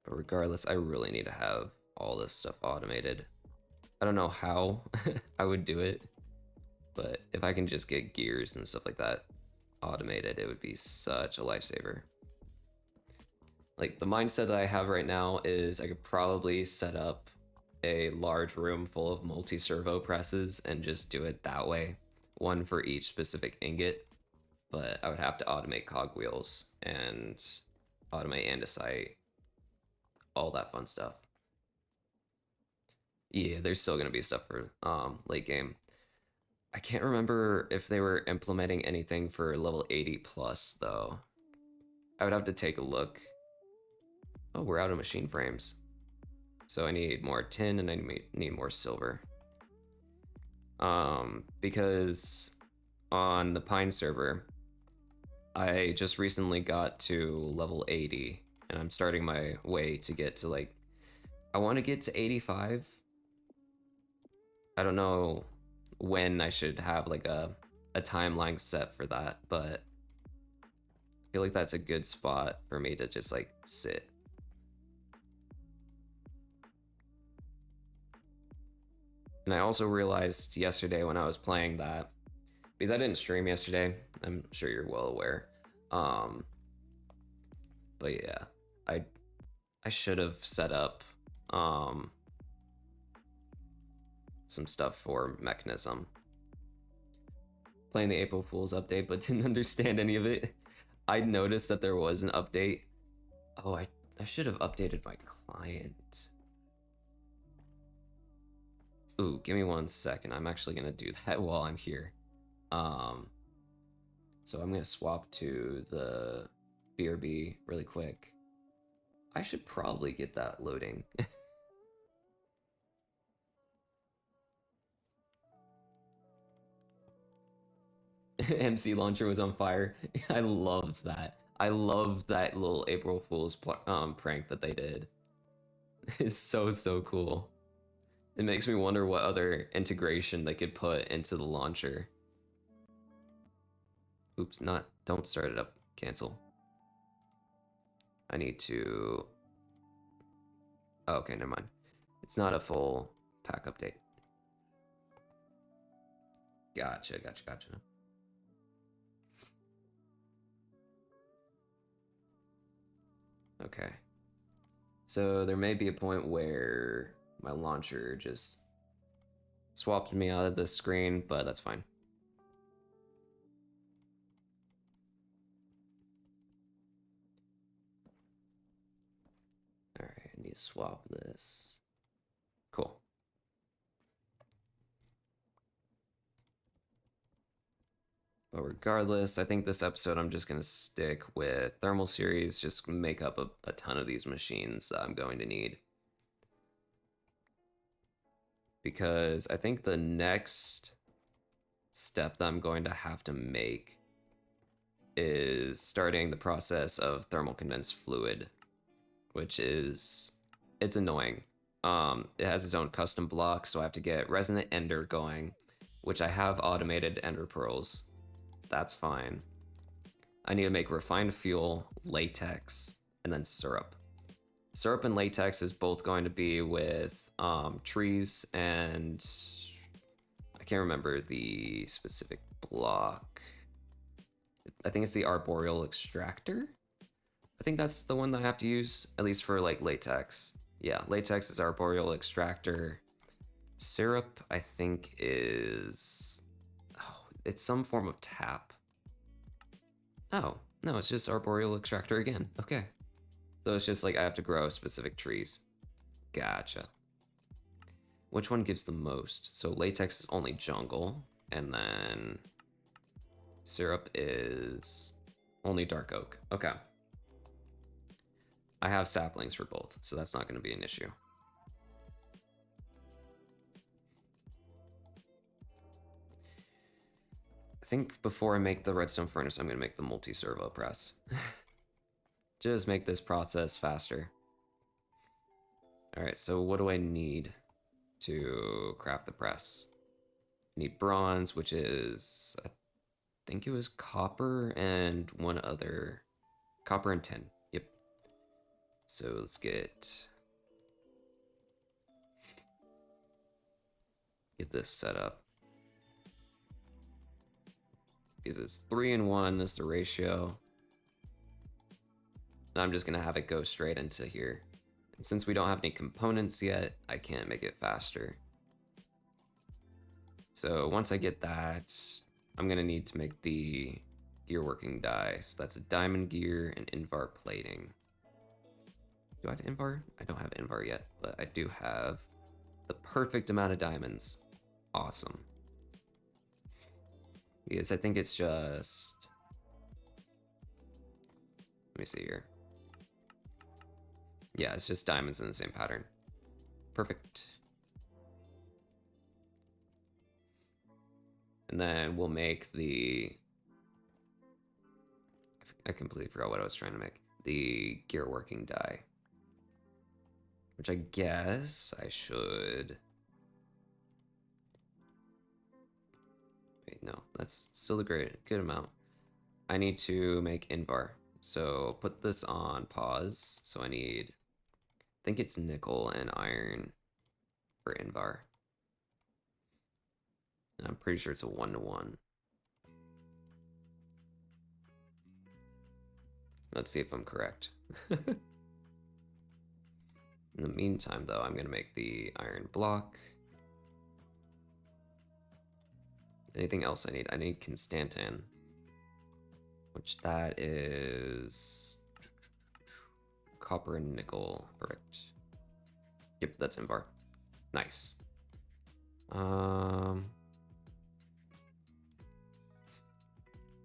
[SPEAKER 1] But regardless, I really need to have all this stuff automated. I don't know how I would do it, but if I can just get gears and stuff like that automated, it would be such a lifesaver. Like the mindset that I have right now is I could probably set up a large room full of multi-servo presses and just do it that way, one for each specific ingot. but I would have to automate cogwheels and automate andesite, all that fun stuff. Yeah, there's still gonna be stuff for late game. I can't remember if they were implementing anything for level 80 plus though. I would have to take a look. Oh, we're out of machine frames. So I need more tin and I need more silver. Because on the Pine server, I just recently got to level 80 and I'm starting my way to get to like, I want to get to 85. I don't know when I should have like a timeline set for that, but I feel like that's a good spot for me to just like sit. And I also realized yesterday when I was playing that, because I didn't stream yesterday, I'm sure you're well aware. But yeah, I should have set up some stuff for Mechanism. Playing the April Fool's update, but didn't understand any of it. I noticed that there was an update. Oh, I should have updated my client. Ooh, give me 1 second. I'm actually gonna do that while I'm here. So I'm gonna swap to the BRB really quick. I should probably get that loading. MC launcher was on fire. I love that. I love that little April Fool's prank that they did. It's so cool. It makes me wonder what other integration they could put into the launcher. Oops, don't start it up. Cancel. I need to... Oh, okay, never mind. It's not a full pack update. Gotcha. Okay. So there may be a point where my launcher just swapped me out of the screen, but that's fine. All right, I need to swap this. Cool. But regardless, I think this episode I'm just gonna stick with thermal series, just make up a ton of these machines that I'm going to need. Because I think the next step that I'm going to have to make is starting the process of thermal condensed fluid, which is, it's annoying. It has its own custom block, so I have to get resonant ender going, which I have automated ender pearls. That's fine. I need to make refined fuel, latex, and then syrup. Syrup and latex is both going to be with trees, and I can't remember the specific block. I think it's the arboreal extractor. I think that's the one that I have to use, at least for like latex. Yeah, latex is arboreal extractor. Syrup, I think, is... Oh, it's some form of tap. Oh, no, it's just arboreal extractor again. Okay. So it's just like I have to grow specific trees. Gotcha. Which one gives the most? So latex is only jungle, and then syrup is only dark oak. Okay. I have saplings for both, so that's not going to be an issue. I think before I make the redstone furnace, I'm going to make the multi-servo press. Just make this process faster. All right, so what do I need to craft the press? I need bronze, which is, I think it was copper and one other, copper and tin. Yep. So let's get this set up. Because it's 3-in-1 is the ratio. And I'm just gonna have it go straight into here. And since we don't have any components yet, I can't make it faster. So once I get that, I'm gonna need to make the gear working die. So that's a diamond gear and Invar plating. Do I have Invar? I don't have Invar yet, but I do have the perfect amount of diamonds. Awesome. Because I think it's just... Let me see here. Yeah, it's just diamonds in the same pattern. Perfect. And then we'll make the... I completely forgot what I was trying to make. The gear working die. Which I guess I should... Wait, no, that's still a good amount. I need to make Invar. So put this on pause. So I need, I think it's nickel and iron for Invar. And I'm pretty sure it's a 1-to-1. Let's see if I'm correct. In the meantime, though, I'm going to make the iron block. Anything else I need? I need Constantan, which that is copper and nickel. Perfect. Yep, that's Invar. Nice. I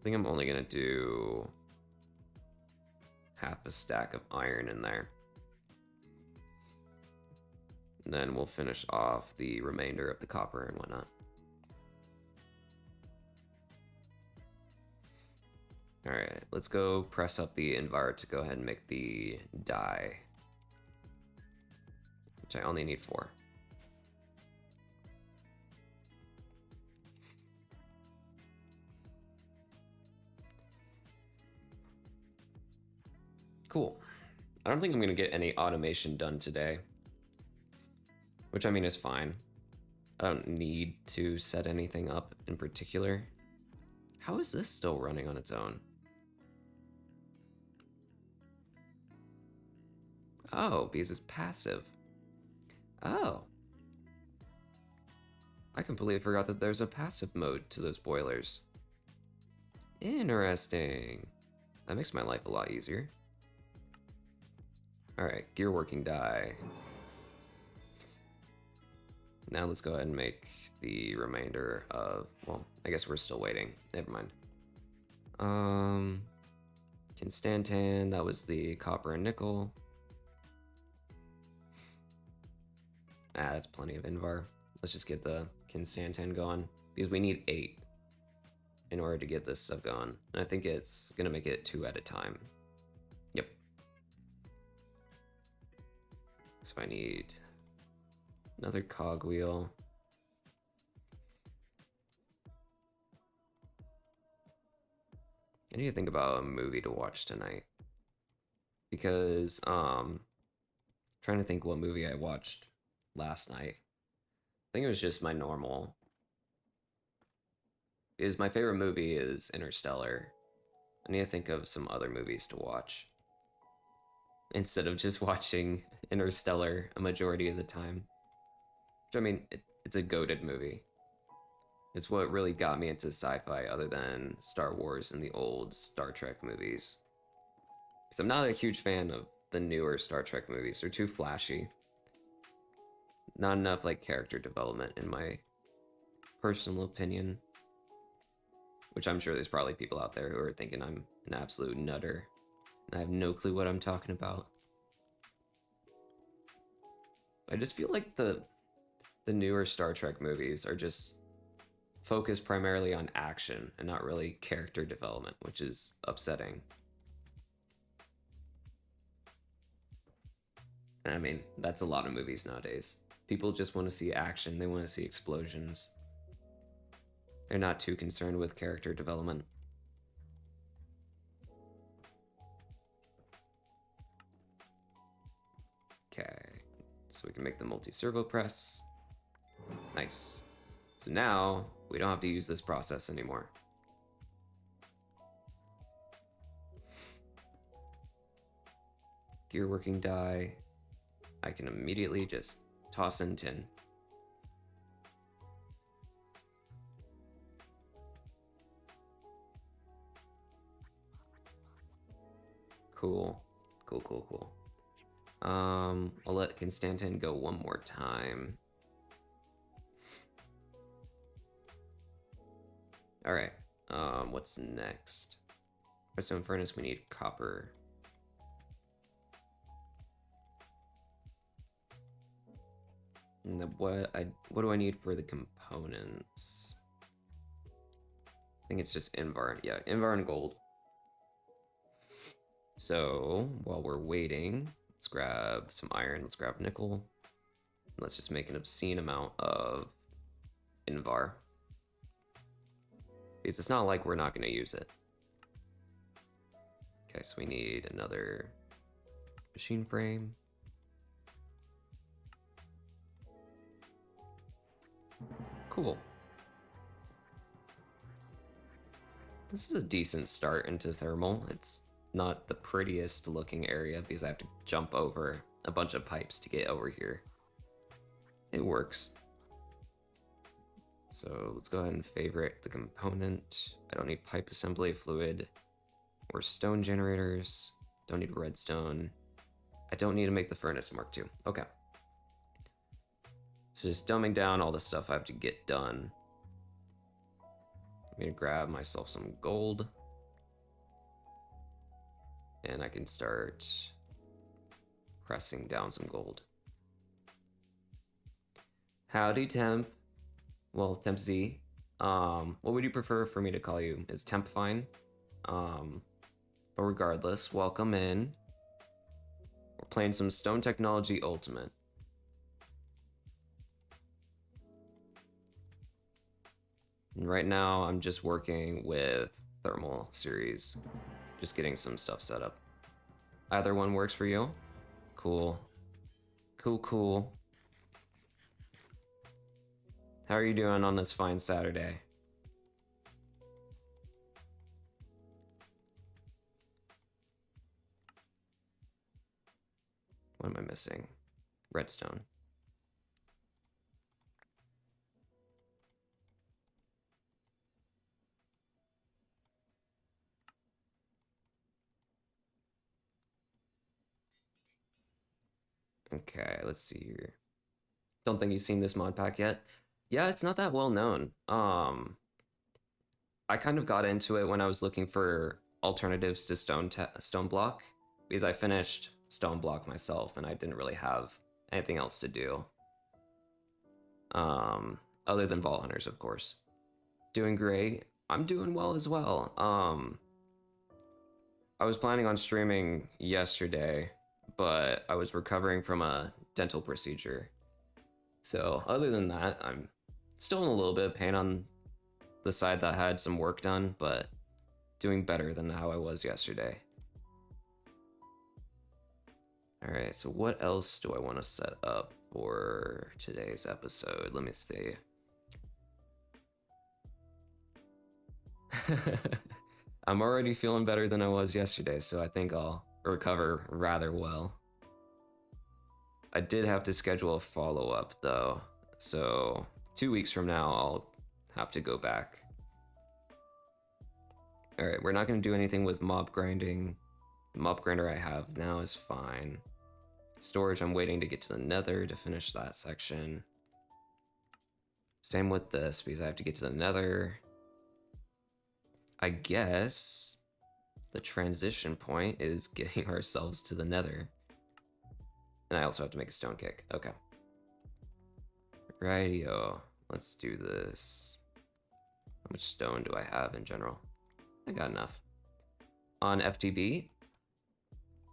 [SPEAKER 1] think I'm only going to do half a stack of iron in there. And then we'll finish off the remainder of the copper and whatnot. All right, let's go press up the Invar to go ahead and make the die, which I only need 4. Cool. I don't think I'm gonna get any automation done today, which I mean is fine. I don't need to set anything up in particular. How is this still running on its own? Oh, because it's passive. Oh. I completely forgot that there's a passive mode to those boilers. Interesting. That makes my life a lot easier. Alright, gear working die. Now let's go ahead and make the remainder of, well, I guess we're still waiting. Never mind. Constantan, that was the copper and nickel. Ah, that's plenty of Invar. Let's just get the Constantan going, because we need 8 in order to get this stuff going. And I think it's gonna make it 2 at a time. Yep. So I need another cogwheel. I need to think about a movie to watch tonight, because trying to think what movie I watched last night. I think it was just my normal. Is my favorite movie is Interstellar. I need to think of some other movies to watch instead of just watching Interstellar a majority of the time. Which, I mean, it's a goated movie. It's what really got me into sci-fi other than Star Wars and the old Star Trek movies. Because I'm not a huge fan of the newer Star Trek movies. They're too flashy. Not enough like character development in my personal opinion. Which I'm sure there's probably people out there who are thinking I'm an absolute nutter. And I have no clue what I'm talking about. I just feel like the newer Star Trek movies are just focused primarily on action and not really character development, which is upsetting. And I mean, that's a lot of movies nowadays. People just want to see action, they want to see explosions. They're not too concerned with character development. Okay, so we can make the multi-servo press. Nice. So now we don't have to use this process anymore. Gear working die. I can immediately just toss in tin. Cool. Cool, cool, cool. I'll let Constantin go one more time. Alright. What's next? Redstone furnace, we need copper. And what do I need for the components? I think it's just Invar. Yeah, Invar and gold. So while we're waiting, let's grab some iron, let's grab nickel. Let's just make an obscene amount of Invar. Because it's not like we're not going to use it. Okay, so we need another machine frame. Cool. This is a decent start into thermal. It's not the prettiest looking area because I have to jump over a bunch of pipes to get over here. It works. So let's go ahead and favorite the component. I don't need pipe assembly fluid or stone generators. Don't need redstone. I don't need to make the furnace Mark II. Okay. So just dumbing down all the stuff I have to get done. I'm gonna grab myself some gold. And I can start pressing down some gold. Howdy, Temp. Well, Temp Z. What would you prefer for me to call you? Is Temp fine? But regardless, welcome in. We're playing some Stone Technology Ultimate. And right now, I'm just working with Thermal Series. Just getting some stuff set up. Either one works for you? Cool. Cool, cool. How are you doing on this fine Saturday? What am I missing? Redstone. Okay, let's see here. Don't think you've seen this mod pack yet. Yeah, it's not that well known. I kind of got into it when I was looking for alternatives to Stoneblock because I finished Stoneblock myself and I didn't really have anything else to do. Other than Vault Hunters, of course. Doing great. I'm doing well as well. I was planning on streaming yesterday, but I was recovering from a dental procedure. So other than that, I'm still in a little bit of pain on the side that had some work done, but doing better than how I was yesterday. All right, so what else do I want to set up for today's episode? Let me see. I'm already feeling better than I was yesterday, so I think I'll recover rather well. I did have to schedule a follow-up though, so 2 weeks from now I'll have to go back. Alright, we're not going to do anything with mob grinding. The mob grinder I have now is fine. Storage, I'm waiting to get to the nether to finish that section. Same with this, because I have to get to the nether. I guess the transition point is getting ourselves to the nether. And I also have to make a stone kick. Okay. Rightio. Let's do this. How much stone do I have in general? I got enough. On FTB?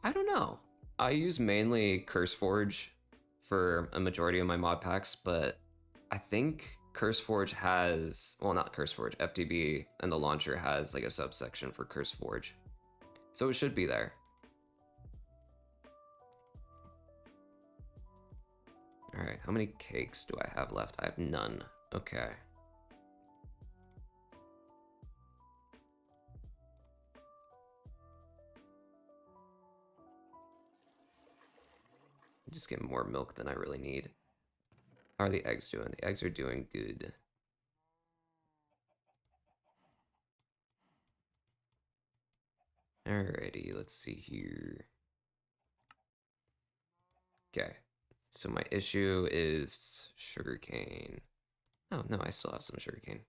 [SPEAKER 1] I don't know. I use mainly CurseForge for a majority of my mod packs, but I think CurseForge has, well, not CurseForge, FTB and the launcher has like a subsection for CurseForge. So it should be there. All right, how many cakes do I have left? I have none. Okay. Just get more milk than I really need. How are the eggs doing? The eggs are doing good. Alrighty, let's see here. Okay, so my issue is sugarcane. Oh, no, I still have some sugarcane.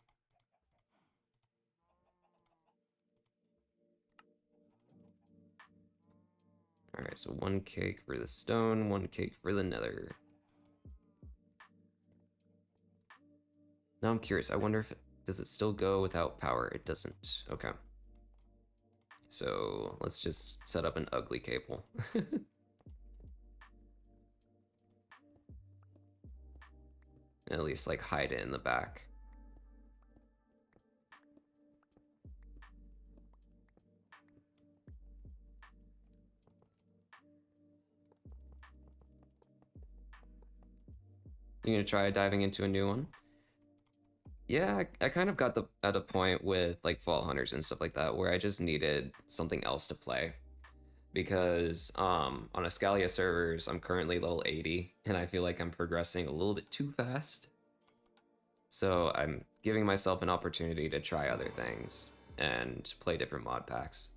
[SPEAKER 1] Alright, so 1 cake for the stone, 1 cake for the nether. Now I'm curious, I wonder if does it still go without power? It doesn't. Okay. So let's just set up an ugly cable. At least like hide it in the back. You gonna try diving into a new one? Yeah, I kind of got at a point with like Vault Hunters and stuff like that where I just needed something else to play. Because on Ascalia servers, I'm currently level 80, and I feel like I'm progressing a little bit too fast. So I'm giving myself an opportunity to try other things and play different mod packs.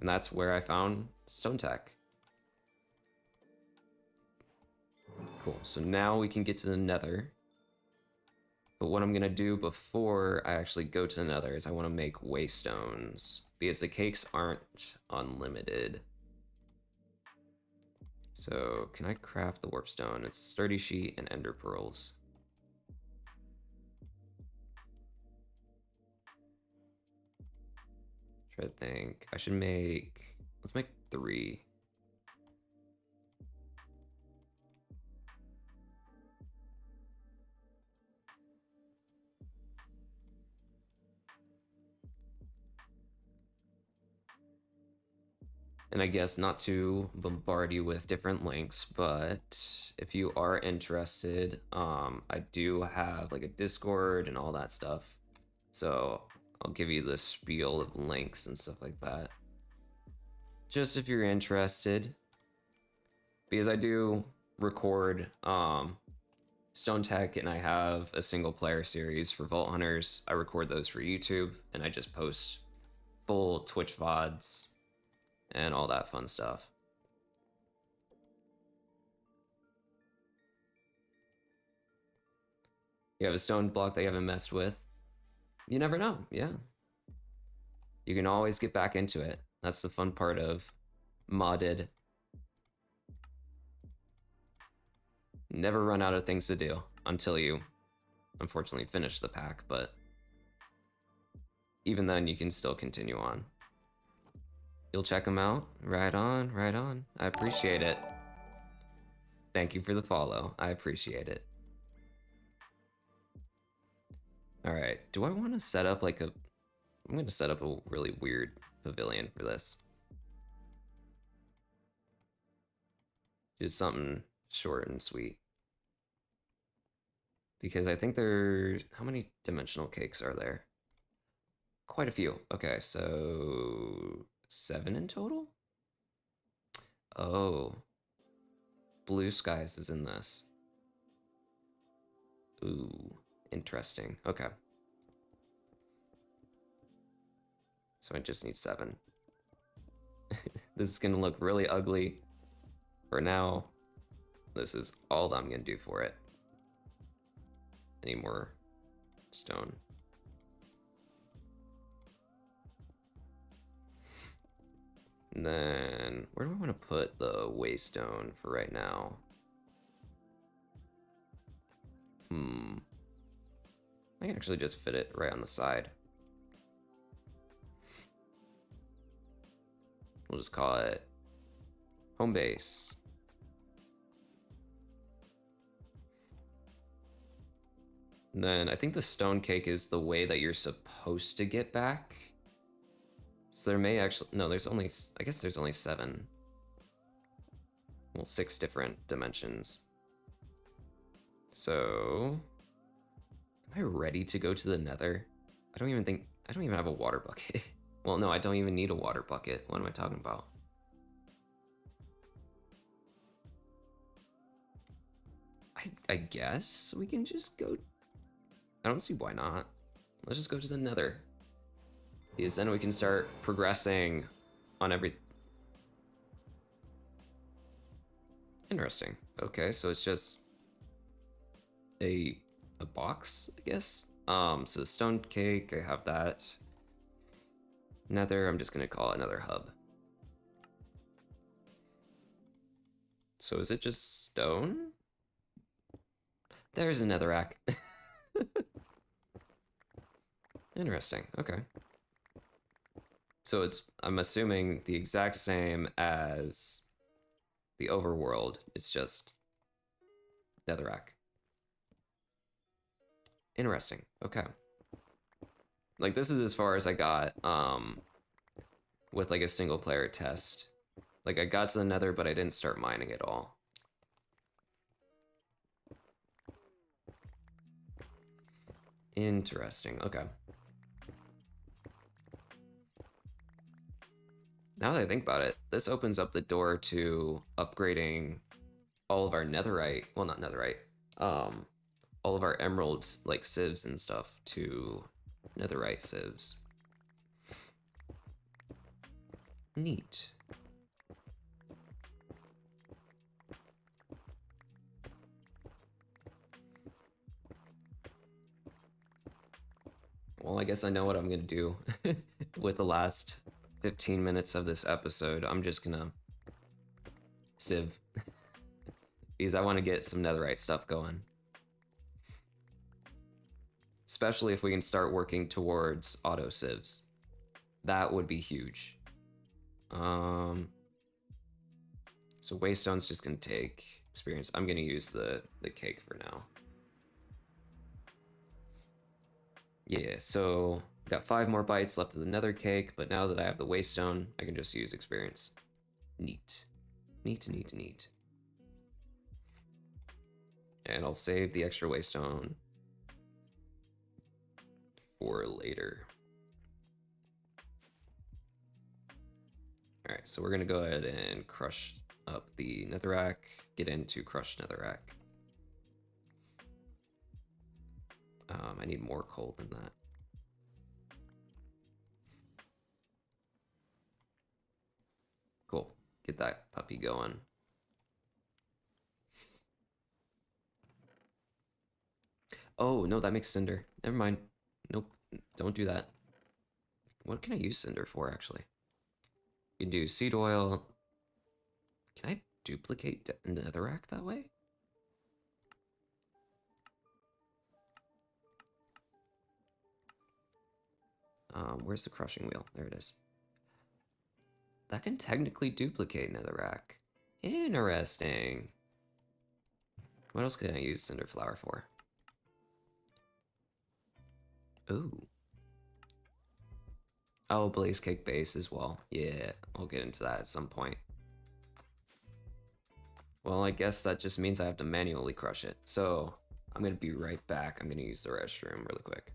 [SPEAKER 1] And that's where I found Stone Tech. Cool, so now we can get to the nether. But what I'm gonna do before I actually go to the nether is I wanna make waystones, because the cakes aren't unlimited. So can I craft the warp stone? It's sturdy sheet and ender pearls. Try to think. I should make, let's make 3. And I guess not to bombard you with different links, but if you are interested, I do have like a Discord and all that stuff. So I'll give you the spiel of links and stuff like that. Just if you're interested. Because I do record Stone Tech, and I have a single player series for Vault Hunters. I record those for YouTube, and I just post full Twitch VODs and all that fun stuff. You have a stone block that you haven't messed with. You never know, yeah. You can always get back into it. That's the fun part of modded. Never run out of things to do until you, unfortunately, finish the pack, but even then you can still continue on. You'll check them out? Right on, right on. I appreciate it. Thank you for the follow. I appreciate it. Alright, do I want to set up like a... I'm going to set up a really weird pavilion for this. Just something short and sweet. Because I think there's... How many dimensional cakes are there? Quite a few. Okay, so... 7 in total? Oh. Blue Skies is in this. Ooh, interesting. Okay. So I just need 7. This is gonna look really ugly. For now, this is all I'm gonna do for it. Any more stone? And then, where do I want to put the waystone for right now? I can actually just fit it right on the side. We'll just call it home base. And then I think the stone cake is the way that you're supposed to get back. So there may actually, no, there's only, I guess there's only 7. Well, 6 different dimensions. So, am I ready to go to the nether? I don't even have a water bucket. Well, no, I don't even need a water bucket. What am I talking about? I guess we can just go. I don't see why not. Let's just go to the nether. Because then we can start progressing on every... Interesting. Okay, so it's just a box, I guess. So the stone cake, I have that. Nether, I'm just gonna call it another hub. So is it just stone? There's a netherrack. Interesting, okay. So it's, I'm assuming, the exact same as the overworld. It's just netherrack. Interesting, okay. Like, this is as far as I got with like a single player test. Like, I got to the nether, but I didn't start mining at all. Interesting, okay. Now that I think about it, this opens up the door to upgrading all of our netherite, well, not netherite, all of our emeralds, like sieves and stuff, to netherite sieves. Neat. Well, I guess I know what I'm gonna do with the last 15 minutes of this episode. I'm just gonna sieve because I want to get some netherite stuff going. Especially if we can start working towards auto sieves. That would be huge. So Waystone's just gonna take experience. I'm gonna use the cake for now. Yeah, so got 5 more bites left of the nether cake, but now that I have the Waystone, I can just use experience. Neat. Neat, neat, neat. And I'll save the extra Waystone for later. Alright, so we're gonna go ahead and crush up the netherrack, get into crushed netherrack. I need more coal than that. Cool, get that puppy going. Oh, no, that makes cinder. Never mind. Nope, don't do that. What can I use cinder for, actually? You can do seed oil. Can I duplicate netherrack that way? Where's the crushing wheel? There it is. That can technically duplicate netherrack. Interesting. What else can I use cinder flour for? Ooh. Oh, blaze cake base as well. Yeah, I'll get into that at some point. Well, I guess that just means I have to manually crush it. So I'm gonna be right back. I'm gonna use the restroom really quick.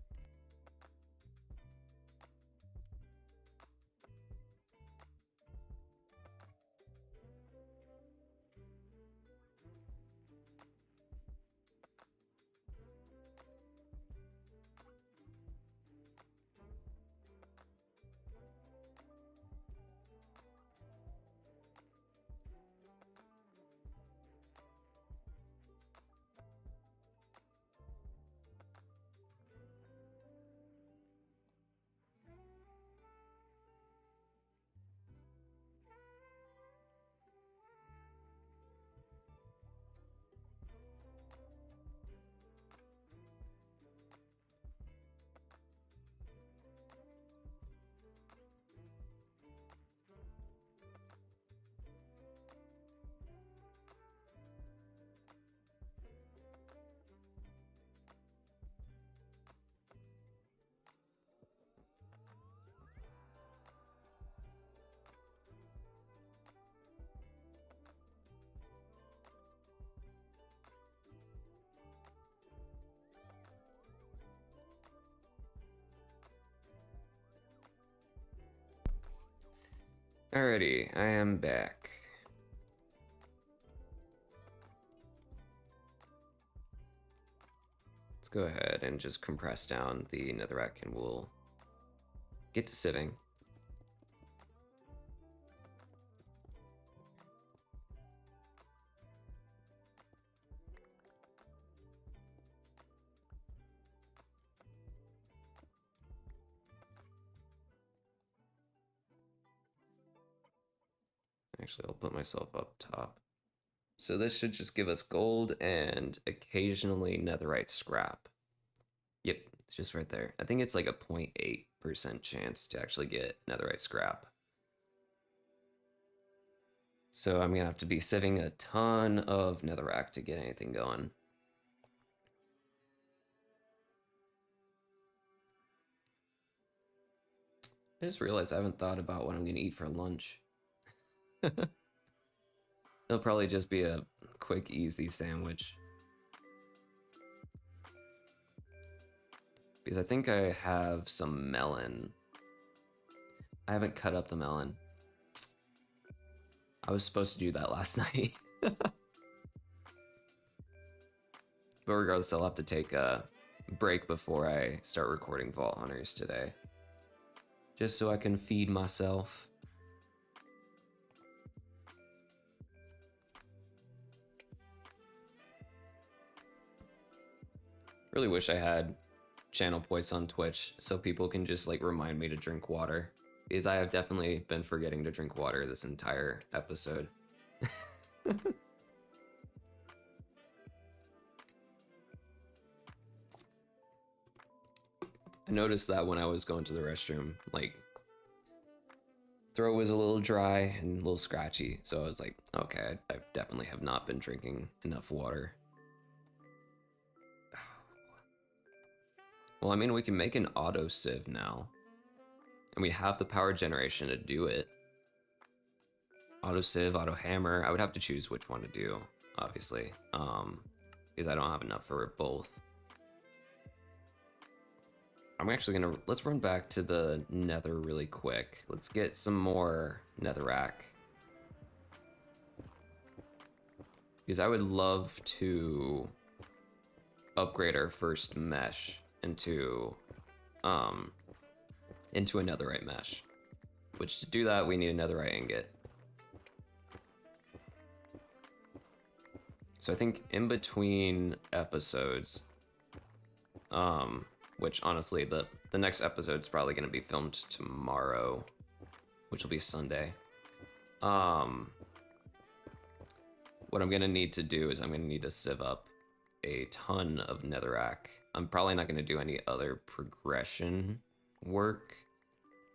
[SPEAKER 1] Alrighty, I am back. Let's go ahead and just compress down the netherrack and we'll get to sieving. Actually, I'll put myself up top. So this should just give us gold and occasionally netherite scrap. Yep, it's just right there. I think it's like a 0.8% chance to actually get netherite scrap. So I'm gonna have to be sieving a ton of netherrack to get anything going. I just realized I haven't thought about what I'm gonna eat for lunch. It'll probably just be a quick, easy sandwich. Because I think I have some melon. I haven't cut up the melon. I was supposed to do that last night. But regardless, I'll have to take a break before I start recording Vault Hunters today. Just so I can feed myself. Really wish I had channel points on Twitch so people can just like remind me to drink water. Because I have definitely been forgetting to drink water this entire episode. I noticed that when I was going to the restroom, like, throat was a little dry and a little scratchy, so I was like, okay, I definitely have not been drinking enough water. Well, I mean, we can make an auto sieve now, and we have the power generation to do it. Auto sieve, auto hammer. I would have to choose which one to do, obviously, because I don't have enough for both. I'm actually gonna, let's run back to the nether really quick. Let's get some more netherrack. Because I would love to upgrade our first mesh into a netherite mesh. Which to do that, we need a netherite ingot. So I think in between episodes, which honestly, the next episode's probably going to be filmed tomorrow, which will be Sunday. What I'm going to need to do is I'm going to need to sieve up a ton of netherrack. I'm probably not going to do any other progression work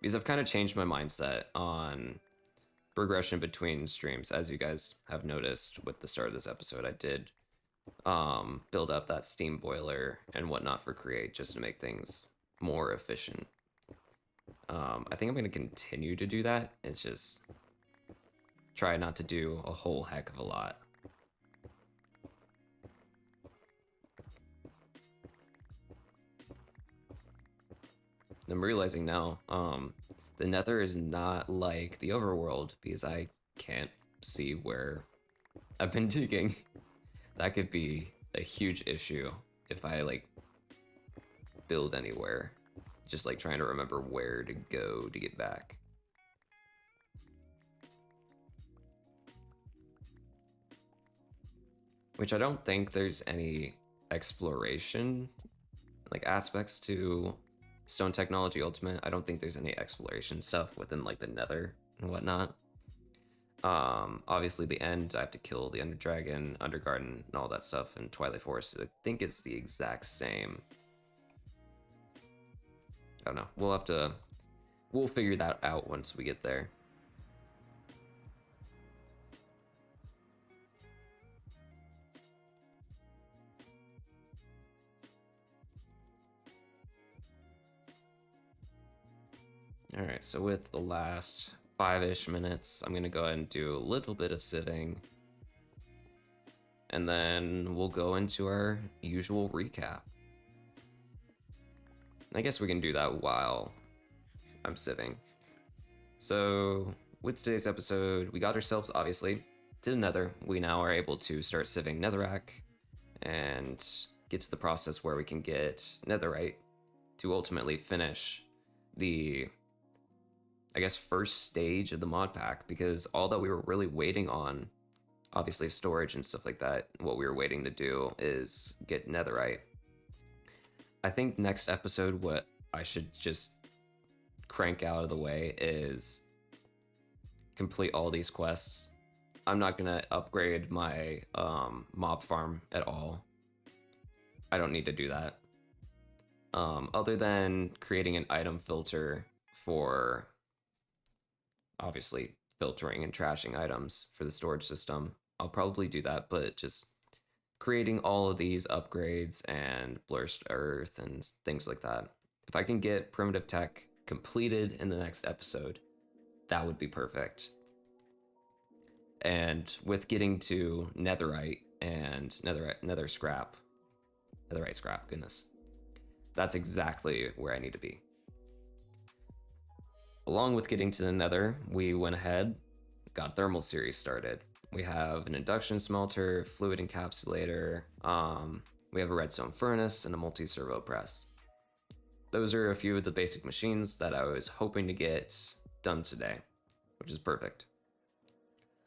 [SPEAKER 1] because I've kind of changed my mindset on progression between streams. As you guys have noticed with the start of this episode, I did build up that steam boiler and whatnot for create just to make things more efficient. I think I'm going to continue to do that. It's just try not to do a whole heck of a lot. I'm realizing now, the nether is not like the overworld because I can't see where I've been digging. That could be a huge issue if I like build anywhere. Just like trying to remember where to go to get back. Which I don't think there's any exploration like aspects to Stone Technology Ultimate. I don't think there's any exploration stuff within like the nether and whatnot. Obviously the end, I have to kill the Ender Dragon, Undergarden, and all that stuff in Twilight Forest. I think it's the exact same. I don't know. We'll figure that out once we get there. Alright, so with the last 5-ish minutes, I'm gonna go ahead and do a little bit of sieving. And then we'll go into our usual recap. I guess we can do that while I'm sieving. So with today's episode, we got ourselves, obviously, to the nether. We now are able to start sieving netherrack and get to the process where we can get netherite to ultimately finish the, I guess, first stage of the mod pack, because all that we were really waiting on, obviously storage and stuff like that, what we were waiting to do is get netherite. I think next episode, what I should just crank out of the way is complete all these quests. I'm not gonna upgrade my mob farm at all. I don't need to do that. Other than creating an item filter for obviously filtering and trashing items for the storage system, I'll probably do that, but just creating all of these upgrades and blurst earth and things like that. If I can get primitive tech completed in the next episode, that would be perfect. And with getting to netherite and netherite scrap, goodness, that's exactly where I need to be. Along with getting to the nether, we went ahead, got thermal series started. We have an induction smelter, fluid encapsulator, we have a redstone furnace, and a multi-servo press. Those are a few of the basic machines that I was hoping to get done today, which is perfect.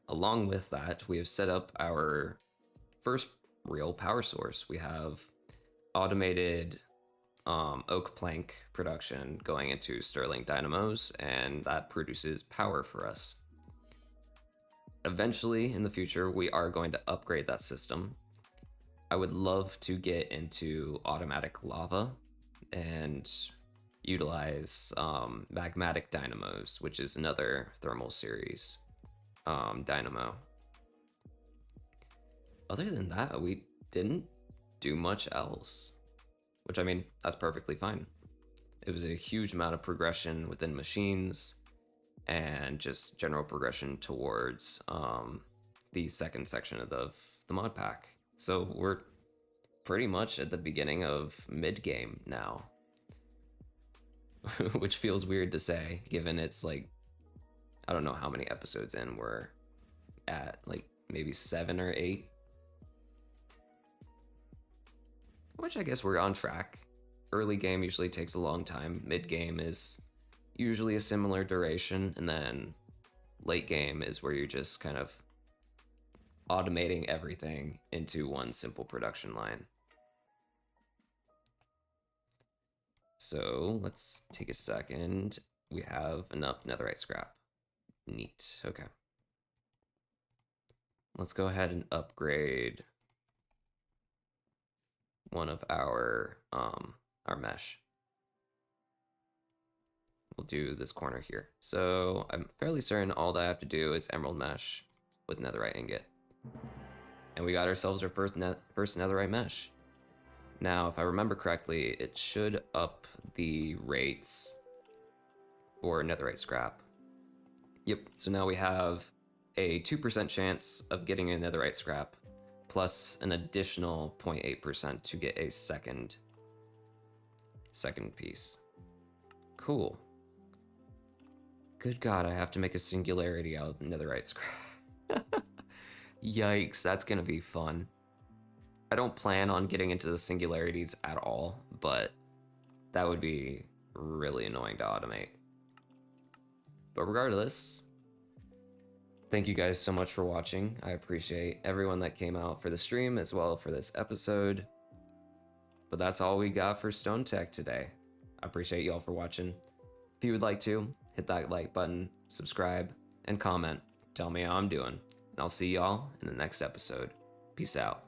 [SPEAKER 1] Along with that, we have set up our first real power source. We have automated oak plank production going into Stirling dynamos, and that produces power for us. Eventually, in the future, we are going to upgrade that system. I would love to get into automatic lava and utilize magmatic dynamos, which is another thermal series dynamo. Other than that, we didn't do much else, which, I mean, that's perfectly fine. It was a huge amount of progression within machines and just general progression towards the second section of the mod pack. So we're pretty much at the beginning of mid-game now, which feels weird to say, given it's like, I don't know how many episodes in we're at, like maybe 7 or 8. Which I guess we're on track. Early game usually takes a long time. Mid game is usually a similar duration, and then late game is where you're just kind of automating everything into one simple production line. So let's take a second. We have enough netherite scrap. Neat. Okay. Let's go ahead and upgrade one of our mesh. We'll do this corner here. So I'm fairly certain all that I have to do is emerald mesh with netherite ingot. And we got ourselves our first netherite mesh. Now, if I remember correctly, it should up the rates for netherite scrap. Yep, so now we have a 2% chance of getting a netherite scrap, plus an additional 0.8% to get a second piece. Cool. Good God, I have to make a singularity out of netherite scrap. Yikes, that's gonna be fun. I don't plan on getting into the singularities at all, but that would be really annoying to automate. But regardless, thank you guys so much for watching. I appreciate everyone that came out for the stream as well for this episode. But that's all we got for Stone Tech today. I appreciate y'all for watching. If you would like to, hit that like button, subscribe, and comment. Tell me how I'm doing. And I'll see y'all in the next episode. Peace out.